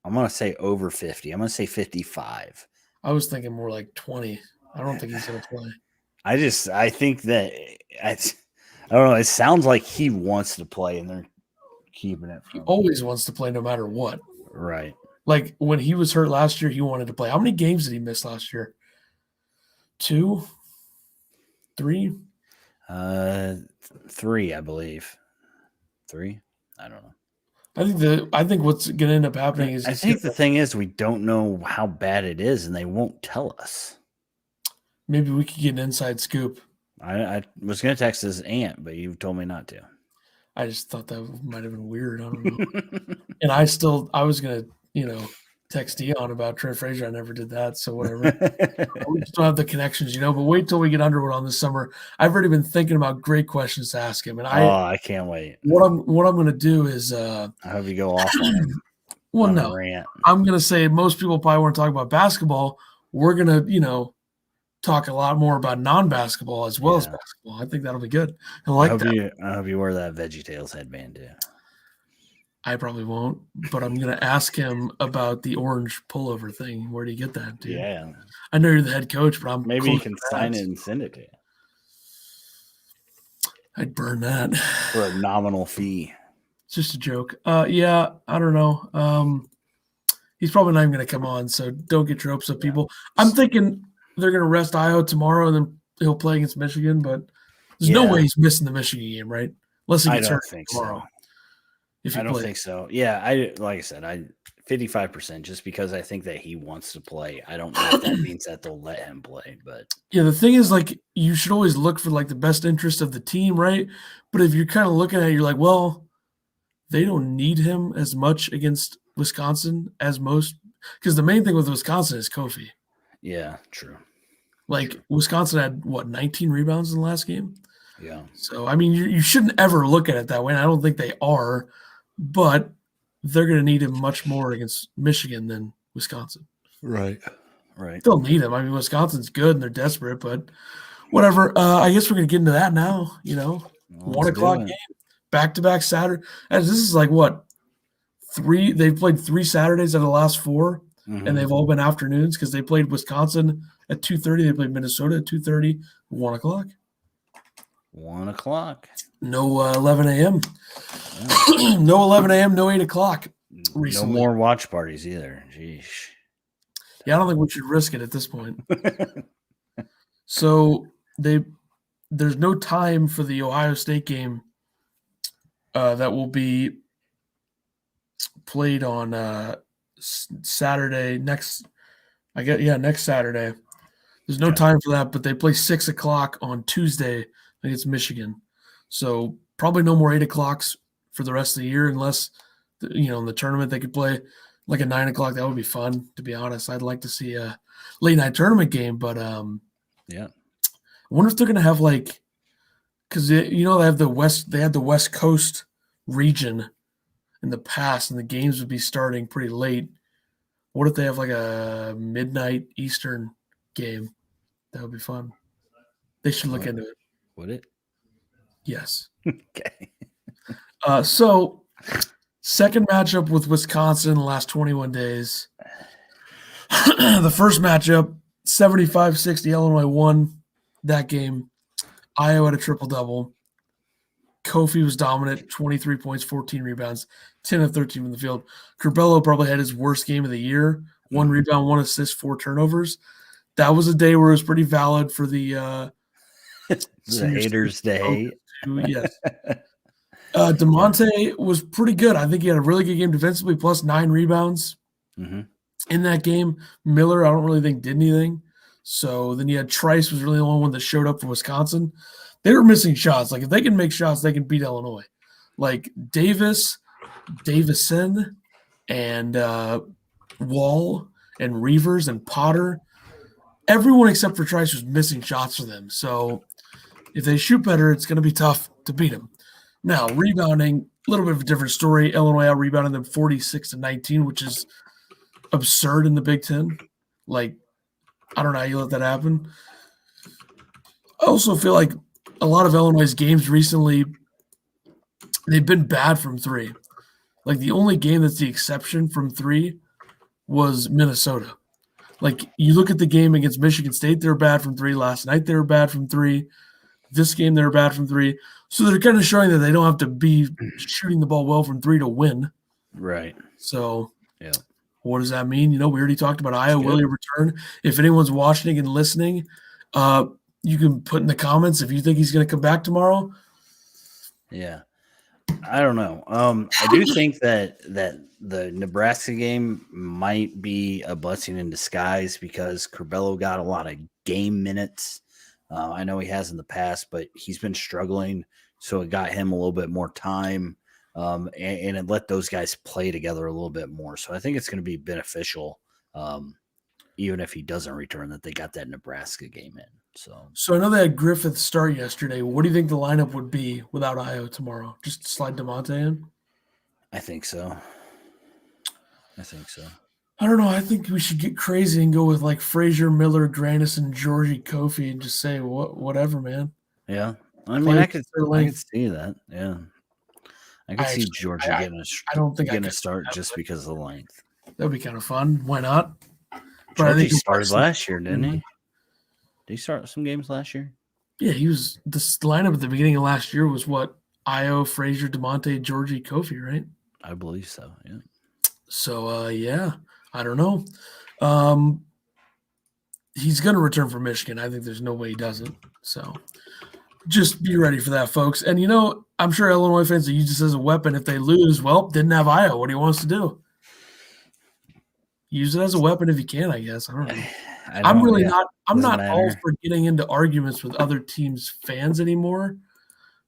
I'm gonna say over 50. I'm gonna say 55. I was thinking more like 20. I don't think he's going to play. I think that I don't know. It sounds like he wants to play, and they're keeping it He from always wants to play no matter what. right. Like when he was hurt last year, he wanted to play. How many games did he miss last year? 2, 3? 3, I believe. 3. I don't know. I think what's going to end up happening is I think the thing is we don't know how bad it is, and they won't tell us. maybe we could get an inside scoop. I was gonna text his aunt, but you told me not to. I just thought that might have been weird. I don't know. And I was gonna, text Dion about Trent Frazier. I never did that, so whatever. We just don't have the connections, but wait till we get Underwood on this summer. I've already been thinking about great questions to ask him, and I can't wait. what I'm gonna do is I hope you go off on it. well, on no, a rant. I'm gonna say most people probably want to talk about basketball. We're gonna, talk a lot more about non-basketball as well as basketball. I think that'll be good. I like that. I hope you wear that VeggieTales headband too. I probably won't, but I'm gonna ask him about the orange pullover thing. Where do you get that, dude? Yeah. I know you're the head coach, but I'm Maybe you can sign it and send it to you I'd burn that for a nominal fee. It's just a joke. Yeah, I don't know. He's probably not even gonna come on, so don't get your hopes up, people. I'm thinking they're gonna rest Io tomorrow, and then he'll play against Michigan. But there's no way he's missing the Michigan game, right? Unless he gets hurt tomorrow. I don't think so. Yeah, like I said, 55% just because I think that he wants to play. I don't know if that means that they'll let him play, but yeah, the thing is, you should always look for the best interest of the team, right? But if you're kind of looking at it, you're like, well, they don't need him as much against Wisconsin as most, because the main thing with Wisconsin is Kofi. Yeah, true. Wisconsin had 19 rebounds in the last game. Yeah. So I mean, you shouldn't ever look at it that way. And I don't think they are, but they're going to need him much more against Michigan than Wisconsin. Right. They'll need him. I mean, Wisconsin's good and they're desperate, but whatever. I guess we're going to get into that now. 1 o'clock game, back-to-back Saturday. This is what? 3? They've played 3 Saturdays out of the last 4, and they've all been afternoons because they played Wisconsin at 2:30. They played Minnesota at 2:30, 1 o'clock. 1 o'clock. No 11 a.m. Yeah. No 11 a.m., no 8 o'clock. Recently. No more watch parties either. Jeez. Yeah, I don't think we should risk it at this point. So there's no time for the Ohio State game that will be played on Saturday next Saturday. There's no time for that, but they play 6 o'clock on Tuesday against Michigan. So probably no more 8 o'clocks for the rest of the year, unless in the tournament they could play like a 9 o'clock. That would be fun, to be honest. I'd like to see a late night tournament game, but yeah. I wonder if they're gonna have because they have they had the West Coast region in the past, and the games would be starting pretty late. What if they have a midnight Eastern game? That would be fun. They should look into it. Would it? Yes. Okay. So second matchup with Wisconsin in the last 21 days. The first matchup, 75-60, Illinois won that game. Iowa had a triple-double. Kofi was dominant, 23 points, 14 rebounds, 10 of 13 from the field. Curbelo probably had his worst game of the year. 1 rebound, 1 assist, 4 turnovers. That was a day where it was pretty valid for the haters to hate. Yes. DeMonte was pretty good. I think he had a really good game defensively, plus 9 rebounds in that game. Miller, I don't really think did anything. So then you had Trice was really the only one that showed up for Wisconsin. They were missing shots. If they can make shots, they can beat Illinois. Davison, and Wall and Reavers and Potter, everyone except for Trice was missing shots for them. So If they shoot better, it's going to be tough to beat them. Now, rebounding, a little bit of a different story. Illinois out rebounded them 46-19, which is absurd in the Big Ten. Like, I don't know how you let that happen. I also feel like a lot of Illinois' games recently, they've been bad from three. Like, the only game that's the exception from three was Minnesota. Like, you look at the game against Michigan State, they were bad from three. Last night, they were bad from three. This game, they were bad from three. So they're kind of showing that they don't have to be shooting the ball well from three to win. Right. So, yeah. What does that mean? We already talked about Iowa. Will he return? If anyone's watching and listening, you can put in the comments if you think he's going to come back tomorrow. Yeah. I don't know. I do think that the Nebraska game might be a blessing in disguise because Curbelo got a lot of game minutes. I know he has in the past, but he's been struggling, so it got him a little bit more time, and it let those guys play together a little bit more. So I think it's going to be beneficial, even if he doesn't return, that they got that Nebraska game in. So I know they had Griffith start yesterday. What do you think the lineup would be without Io tomorrow? Just slide DeMonte in? I think so. I don't know. I think we should get crazy and go with like Frazier, Miller, Granis, and Georgie Kofi and just say whatever, man. Yeah. I mean, I could see that. Yeah. I could see Georgie getting a start just because of the length. That'd be kind of fun. Why not? But I think he started last year, didn't he? Did he start some games last year? Yeah, he was. This lineup at the beginning of last year was what? Io, Frazier, DeMonte, Georgie, Kofi, right? I believe so, yeah. So, yeah, I don't know. He's going to return from Michigan. I think there's no way he doesn't. So just be ready for that, folks. And, I'm sure Illinois fans will use this as a weapon. If they lose, well, didn't have Io. What do he wants to do? Use it as a weapon if you can, I guess. I don't know. I'm not all for getting into arguments with other teams' fans anymore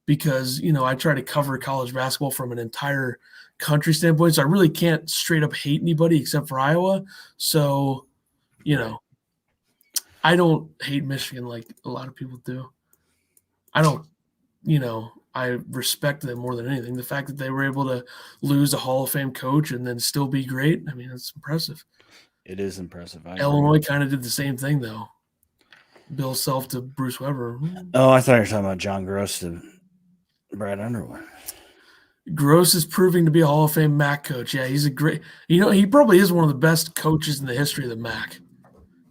because, I try to cover college basketball from an entire country standpoint. So I really can't straight up hate anybody except for Iowa. So, I don't hate Michigan like a lot of people do. I don't, I respect them more than anything. The fact that they were able to lose a Hall of Fame coach and then still be great, I mean, that's impressive. It is impressive. Illinois kind of did the same thing, though. Bill Self to Bruce Weber. Oh, I thought you were talking about John Gross to Brad Underwood. Gross is proving to be a Hall of Fame MAC coach. Yeah, he's a great – he probably is one of the best coaches in the history of the MAC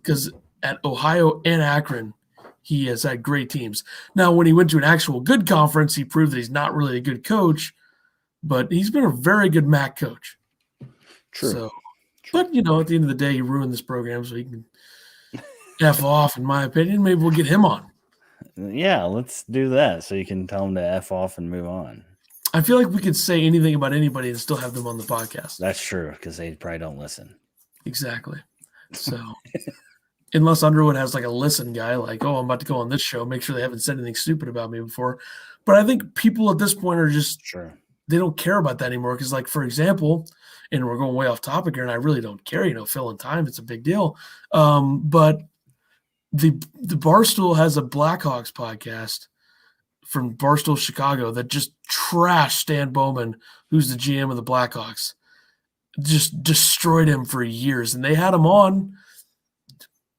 because at Ohio and Akron, he has had great teams. Now, when he went to an actual good conference, he proved that he's not really a good coach, but he's been a very good MAC coach. True. So, but, at the end of the day, he ruined this program so he can F off, in my opinion. Maybe we'll get him on. Yeah, let's do that so you can tell him to F off and move on. I feel like we could say anything about anybody and still have them on the podcast. That's true, because they probably don't listen. Exactly. So, unless Underwood has like a listen guy, like, oh, I'm about to go on this show, make sure they haven't said anything stupid about me before. But I think people at this point are just they don't care about that anymore. Because, like, for example, and we're going way off topic here, and I really don't care, filling time, it's a big deal. But the Barstool has a Blackhawks podcast from Barstool Chicago that just trashed Stan Bowman, who's the GM of the Blackhawks. Just destroyed him for years. And they had him on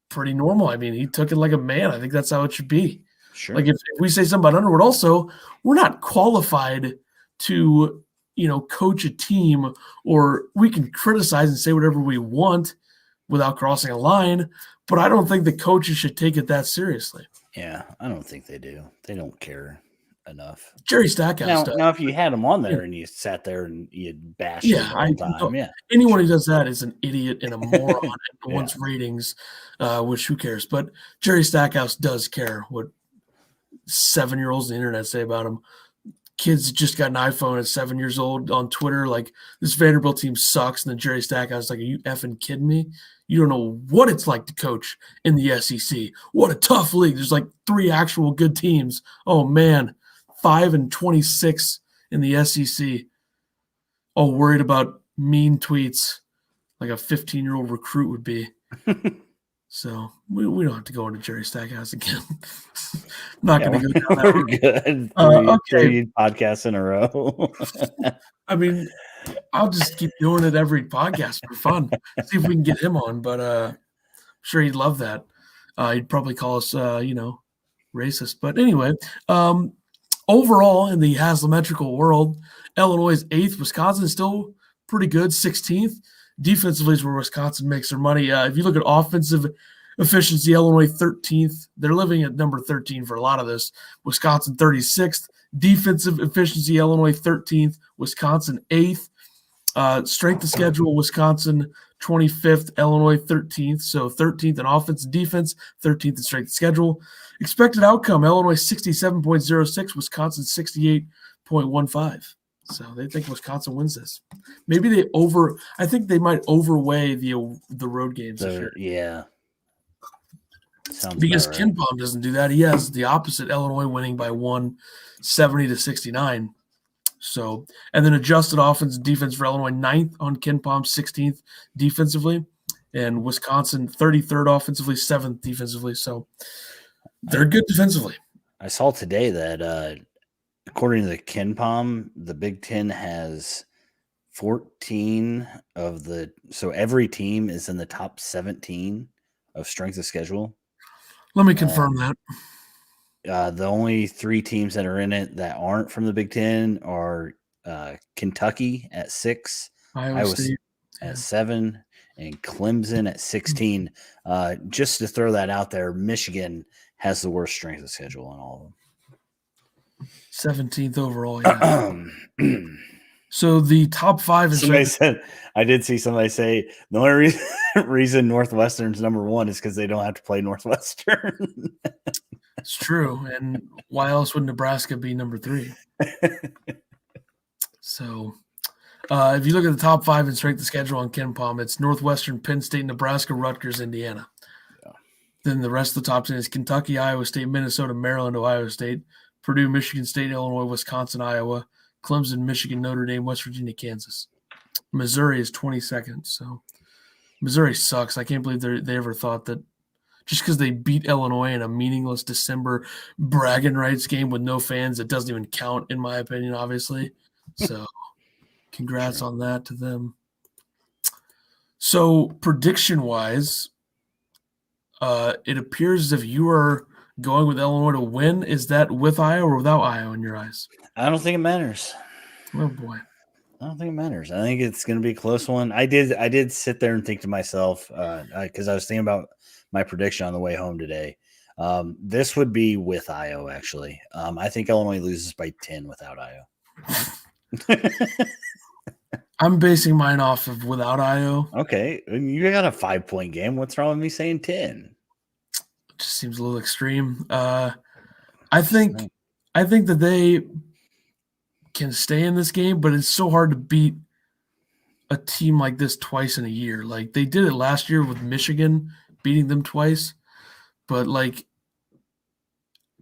pretty normal. I mean, he took it like a man. I think that's how it should be. Sure. Like if we say something about Underwood also, we're not qualified to, coach a team, or we can criticize and say whatever we want without crossing a line. But I don't think the coaches should take it that seriously. Yeah, I don't think they do. They don't care enough. Jerry Stackhouse does. Now, if you had him on there and you sat there and you bashed him all the time, anyone who does that is an idiot and a moron and wants ratings, which who cares? But Jerry Stackhouse does care what 7-year-olds on the internet say about him. Kids just got an iPhone at 7 years old on Twitter, like, this Vanderbilt team sucks. And then Jerry Stackhouse is like, are you effing kidding me? You don't know what it's like to coach in the SEC. What a tough league. There's like 3 actual good teams. Oh, man, 5-26 in the SEC. All worried about mean tweets like a 15-year-old recruit would be. So we don't have to go into Jerry Stackhouse again. I'm not Yeah, going to go down that we're road. good. Okay. 3 podcasts in a row. I mean, I'll just keep doing it every podcast for fun. See if we can get him on, but I'm sure he'd love that. He'd probably call us, racist. But anyway, overall in the Haslametrical world, Illinois is 8th. Wisconsin is still pretty good, 16th. Defensively is where Wisconsin makes their money. If you look at offensive efficiency, Illinois 13th. They're living at number 13 for a lot of this. Wisconsin 36th. Defensive efficiency, Illinois 13th. Wisconsin 8th. Strength of schedule, Wisconsin 25th, Illinois 13th. So 13th in offense and defense, 13th in strength of schedule. Expected outcome, Illinois 67.06, Wisconsin 68.15. So they think Wisconsin wins this. Maybe I think they might overweigh the road games this year. Yeah. Sounds because about right. KenPom doesn't do that. He has the opposite, Illinois winning by 170-69. So, and then adjusted offense and defense for Illinois, 9th on KenPom, 16th defensively, and Wisconsin 33rd offensively, 7th defensively. So they're good defensively. I saw today that according to the KenPom, the Big Ten has 14 of the – so every team is in the top 17 of strength of schedule. Let me confirm that. The only 3 teams that are in it that aren't from the Big Ten are Kentucky at 6, Iowa State at 7, and Clemson at 16. Just to throw that out there, Michigan has the worst strength of schedule on all of them. 17th overall, yeah. So the top 5 is somebody said, I did see somebody say the only reason Northwestern's number 1 is because they don't have to play Northwestern. It's true. And why else would Nebraska be number 3? So if you look at the top 5 in strength of schedule on KenPom, it's Northwestern, Penn State, Nebraska, Rutgers, Indiana. Yeah. Then the rest of the top 10 is Kentucky, Iowa State, Minnesota, Maryland, Ohio State, Purdue, Michigan State, Illinois, Wisconsin, Iowa, Clemson, Michigan, Notre Dame, West Virginia, Kansas. Missouri is 22nd. So Missouri sucks. I can't believe they ever thought that just because they beat Illinois in a meaningless December bragging rights game with no fans, it doesn't even count, in my opinion, obviously. So congrats on that to them. So prediction-wise, it appears as if you are going with Illinois to win. Is that with Iowa or without Iowa in your eyes? I don't think it matters. Oh, boy. I don't think it matters. I think it's going to be a close one. I did sit there and think to myself, because I was thinking about my prediction on the way home today. This would be with Iowa, actually. I think Illinois loses by 10 without Iowa. I'm basing mine off of without Iowa. Okay. You got a 5-point game. What's wrong with me saying 10? It just seems a little extreme. I think that they can stay in this game, but it's so hard to beat a team like this twice in a year. Like they did it last year with Michigan, beating them twice. But like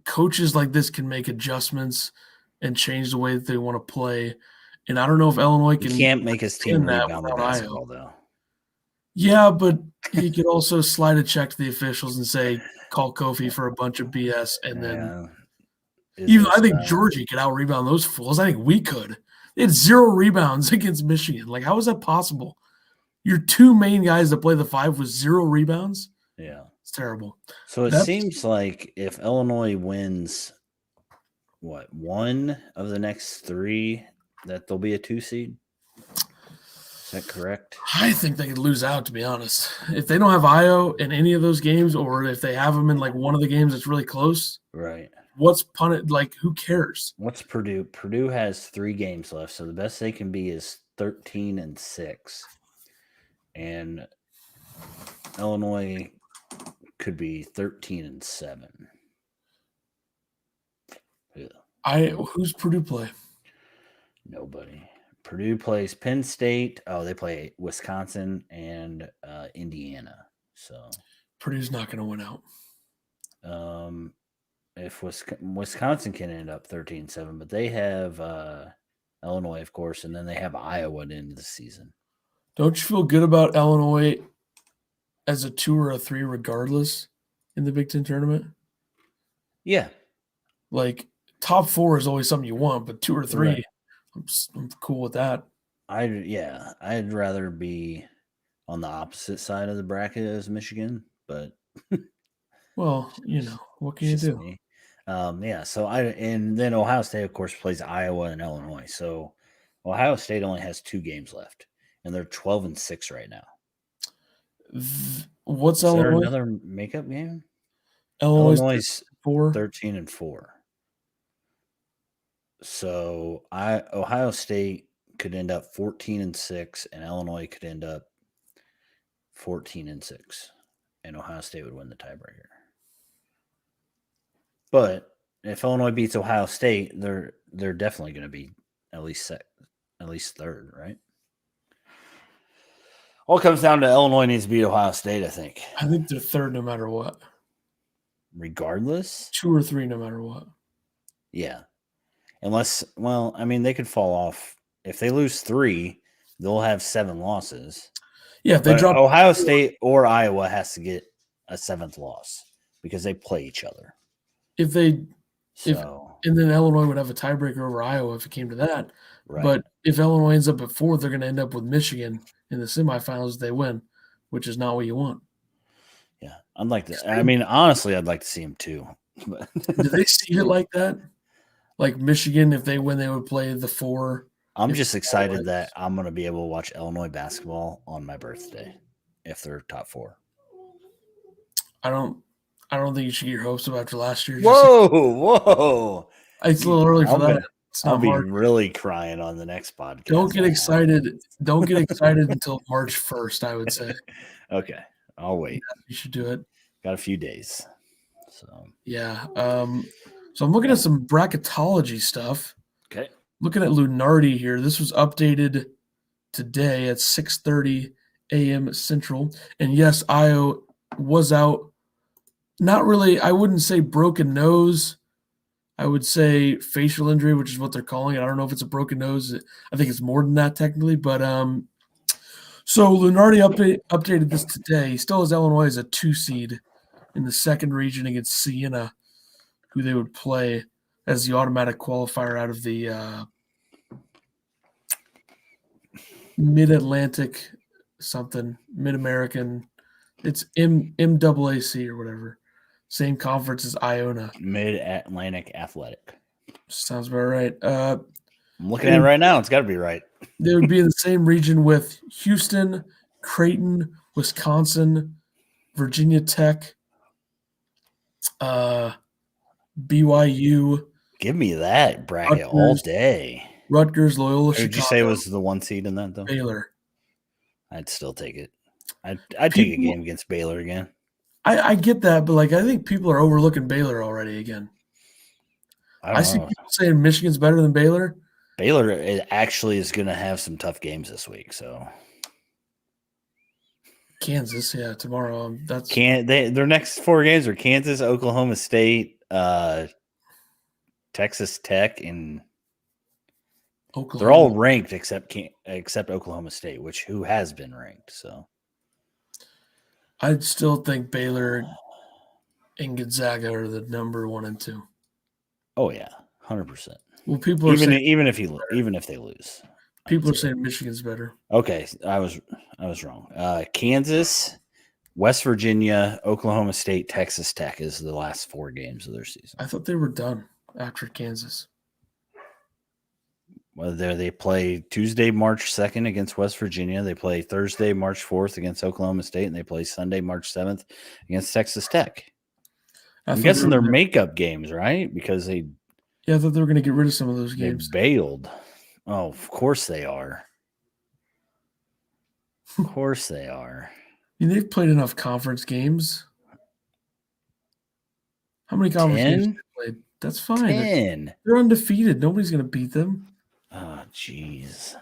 coaches like this can make adjustments and change the way that they want to play. And I don't know if Illinois can. He can't make his team rebound the basketball, though. Yeah, but he could also slide a check to the officials and say, call Kofi for a bunch of BS. And then even I think Georgia could out-rebound those fools. I think we could. They had 0 rebounds against Michigan. Like, how is that possible? Your 2 main guys that play the 5 with 0 rebounds? Yeah. It's terrible. So it seems like if Illinois wins, 1 of the next 3, that they'll be a 2 seed? Is that correct? I think they could lose out, to be honest. If they don't have Io in any of those games, or if they have them in like one of the games that's really close, right? What's punted? Like, who cares? What's Purdue? Purdue has 3 games left, so the best they can be is 13-6, and Illinois could be 13-7. Yeah. Who's Purdue play? Nobody. Purdue plays Penn State. Oh, they play Wisconsin and Indiana. So Purdue's not going to win out. If Wisconsin can end up 13-7, but they have Illinois, of course, and then they have Iowa at the end of the season. Don't you feel good about Illinois as a 2 or a 3 regardless in the Big Ten tournament. Yeah. Like top 4 is always something you want, but 2 or 3, Right. I'm cool with that. I'd rather be on the opposite side of the bracket as Michigan, but Well, what can you it's just do? me. And then Ohio State, of course, plays Iowa and Illinois. So Ohio State only has 2 games left, and they're 12-6 right now. What's Is there Illinois? another makeup game? Illinois 4. 13-4. So Ohio State could end up 14-6, and Illinois could end up 14-6, and Ohio State would win the tiebreaker. But if Illinois beats Ohio State, they're definitely going to be at least third, right? All comes down to Illinois needs to beat Ohio State, I think. I think they're third no matter what. Regardless? 2 or 3 no matter what. Yeah. Unless, they could fall off. If they lose 3, they'll have 7 losses. Yeah, if they drop Ohio State or Iowa has to get a 7th loss because they play each other. And then Illinois would have a tiebreaker over Iowa if it came to that. Right. But if Illinois ends up at 4, they're going to end up with Michigan in the semifinals if they win, which is not what you want. Yeah, I'd like to. Honestly, I'd like to see them too. Do they see it like that? Like Michigan, if they win, they would play the 4. I'm just excited that I'm going to be able to watch Illinois basketball on my birthday if they're top 4. I don't think you should get your hopes up after last year. Whoa! It's a little early for that. I'll be really crying on the next podcast. Don't get excited. Don't get excited until March 1st, I would say. Okay, I'll wait. Yeah, you should do it. Got a few days. So yeah. So I'm looking at some bracketology stuff. Okay. Looking at Lunardi here. This was updated today at 6:30 a.m. Central. And yes, Io was out. Not really, I wouldn't say broken nose. I would say facial injury, which is what they're calling it. I don't know if it's a broken nose. I think it's more than that technically. But so Lunardi updated this today. He still has Illinois as a 2 seed in the second region against Siena, who they would play as the automatic qualifier out of the Mid-Atlantic something, Mid-American. It's MAAC or whatever. Same conference as Iona. Mid-Atlantic Athletic. Sounds about right. I'm looking at it right now. It's got to be right. They would be in the same region with Houston, Creighton, Wisconsin, Virginia Tech, BYU. Give me that bracket all day. Rutgers, Loyola, Chicago. Would you say was the 1 seed in that, though? Baylor. I'd still take it. I'd take a game against Baylor again. I get that, but I think people are overlooking Baylor already again. I see people saying Michigan's better than Baylor. Baylor actually is going to have some tough games this week, so Kansas, yeah, tomorrow. Their next 4 games are Kansas, Oklahoma State, Texas Tech, and Oklahoma. They're all ranked except Oklahoma State, who has been ranked. So I'd still think Baylor and Gonzaga are the number 1 and 2. Oh yeah, 100%. Well, people are even if they lose, people are saying Michigan's better. Okay, I was wrong. Kansas, West Virginia, Oklahoma State, Texas Tech is the last 4 games of their season. I thought they were done after Kansas. Well, they play Tuesday, March 2nd against West Virginia. They play Thursday, March 4th against Oklahoma State, and they play Sunday, March 7th against Texas Tech. I'm guessing they're makeup games, right? Because I thought they were going to get rid of some of those games. They bailed. Oh, of course they are. Of course they are. They've played enough conference games. How many conference games have they played? That's fine. 10. They're undefeated. Nobody's going to beat them. Oh, jeez.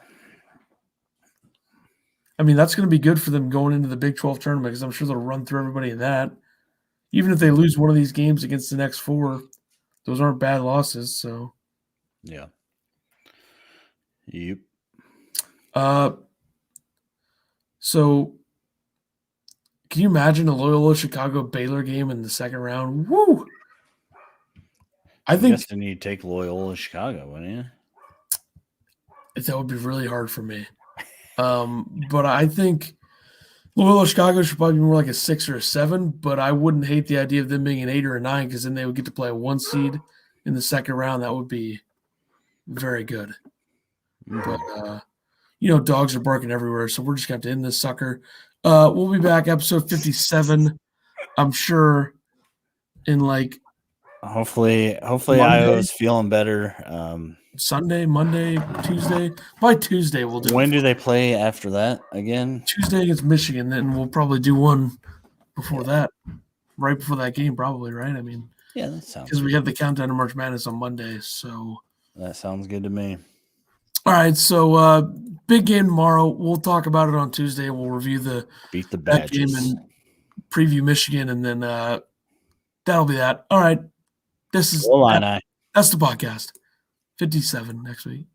That's going to be good for them going into the Big 12 tournament because I'm sure they'll run through everybody in that. Even if they lose one of these games against the next 4, those aren't bad losses. So, yeah. Yep. So Can you imagine a Loyola Chicago Baylor game in the second round? Woo! I think guess then you take Loyola Chicago, wouldn't you? that would be really hard for me. But I think Loyola Chicago should probably be more like a 6 or a 7, but I wouldn't hate the idea of them being an 8 or a 9 because then they would get to play a 1 seed in the second round. That would be very good. But, dogs are barking everywhere, so we're just going to have to end this sucker. We'll be back, episode 57, I'm sure, in like hopefully Monday? Iowa's feeling better. Sunday, Monday, Tuesday. By Tuesday, we'll do When it. do they play after that again? Tuesday against Michigan, then we'll probably do one before that, right before that game, probably, right? I mean, yeah, that sounds because we have the countdown to March Madness on Monday. So that sounds good to me. All right, so big game tomorrow. We'll talk about it on Tuesday. We'll review Beat the that game badges. and preview Michigan, and then that'll be that. All right, that's the podcast. 57 next week.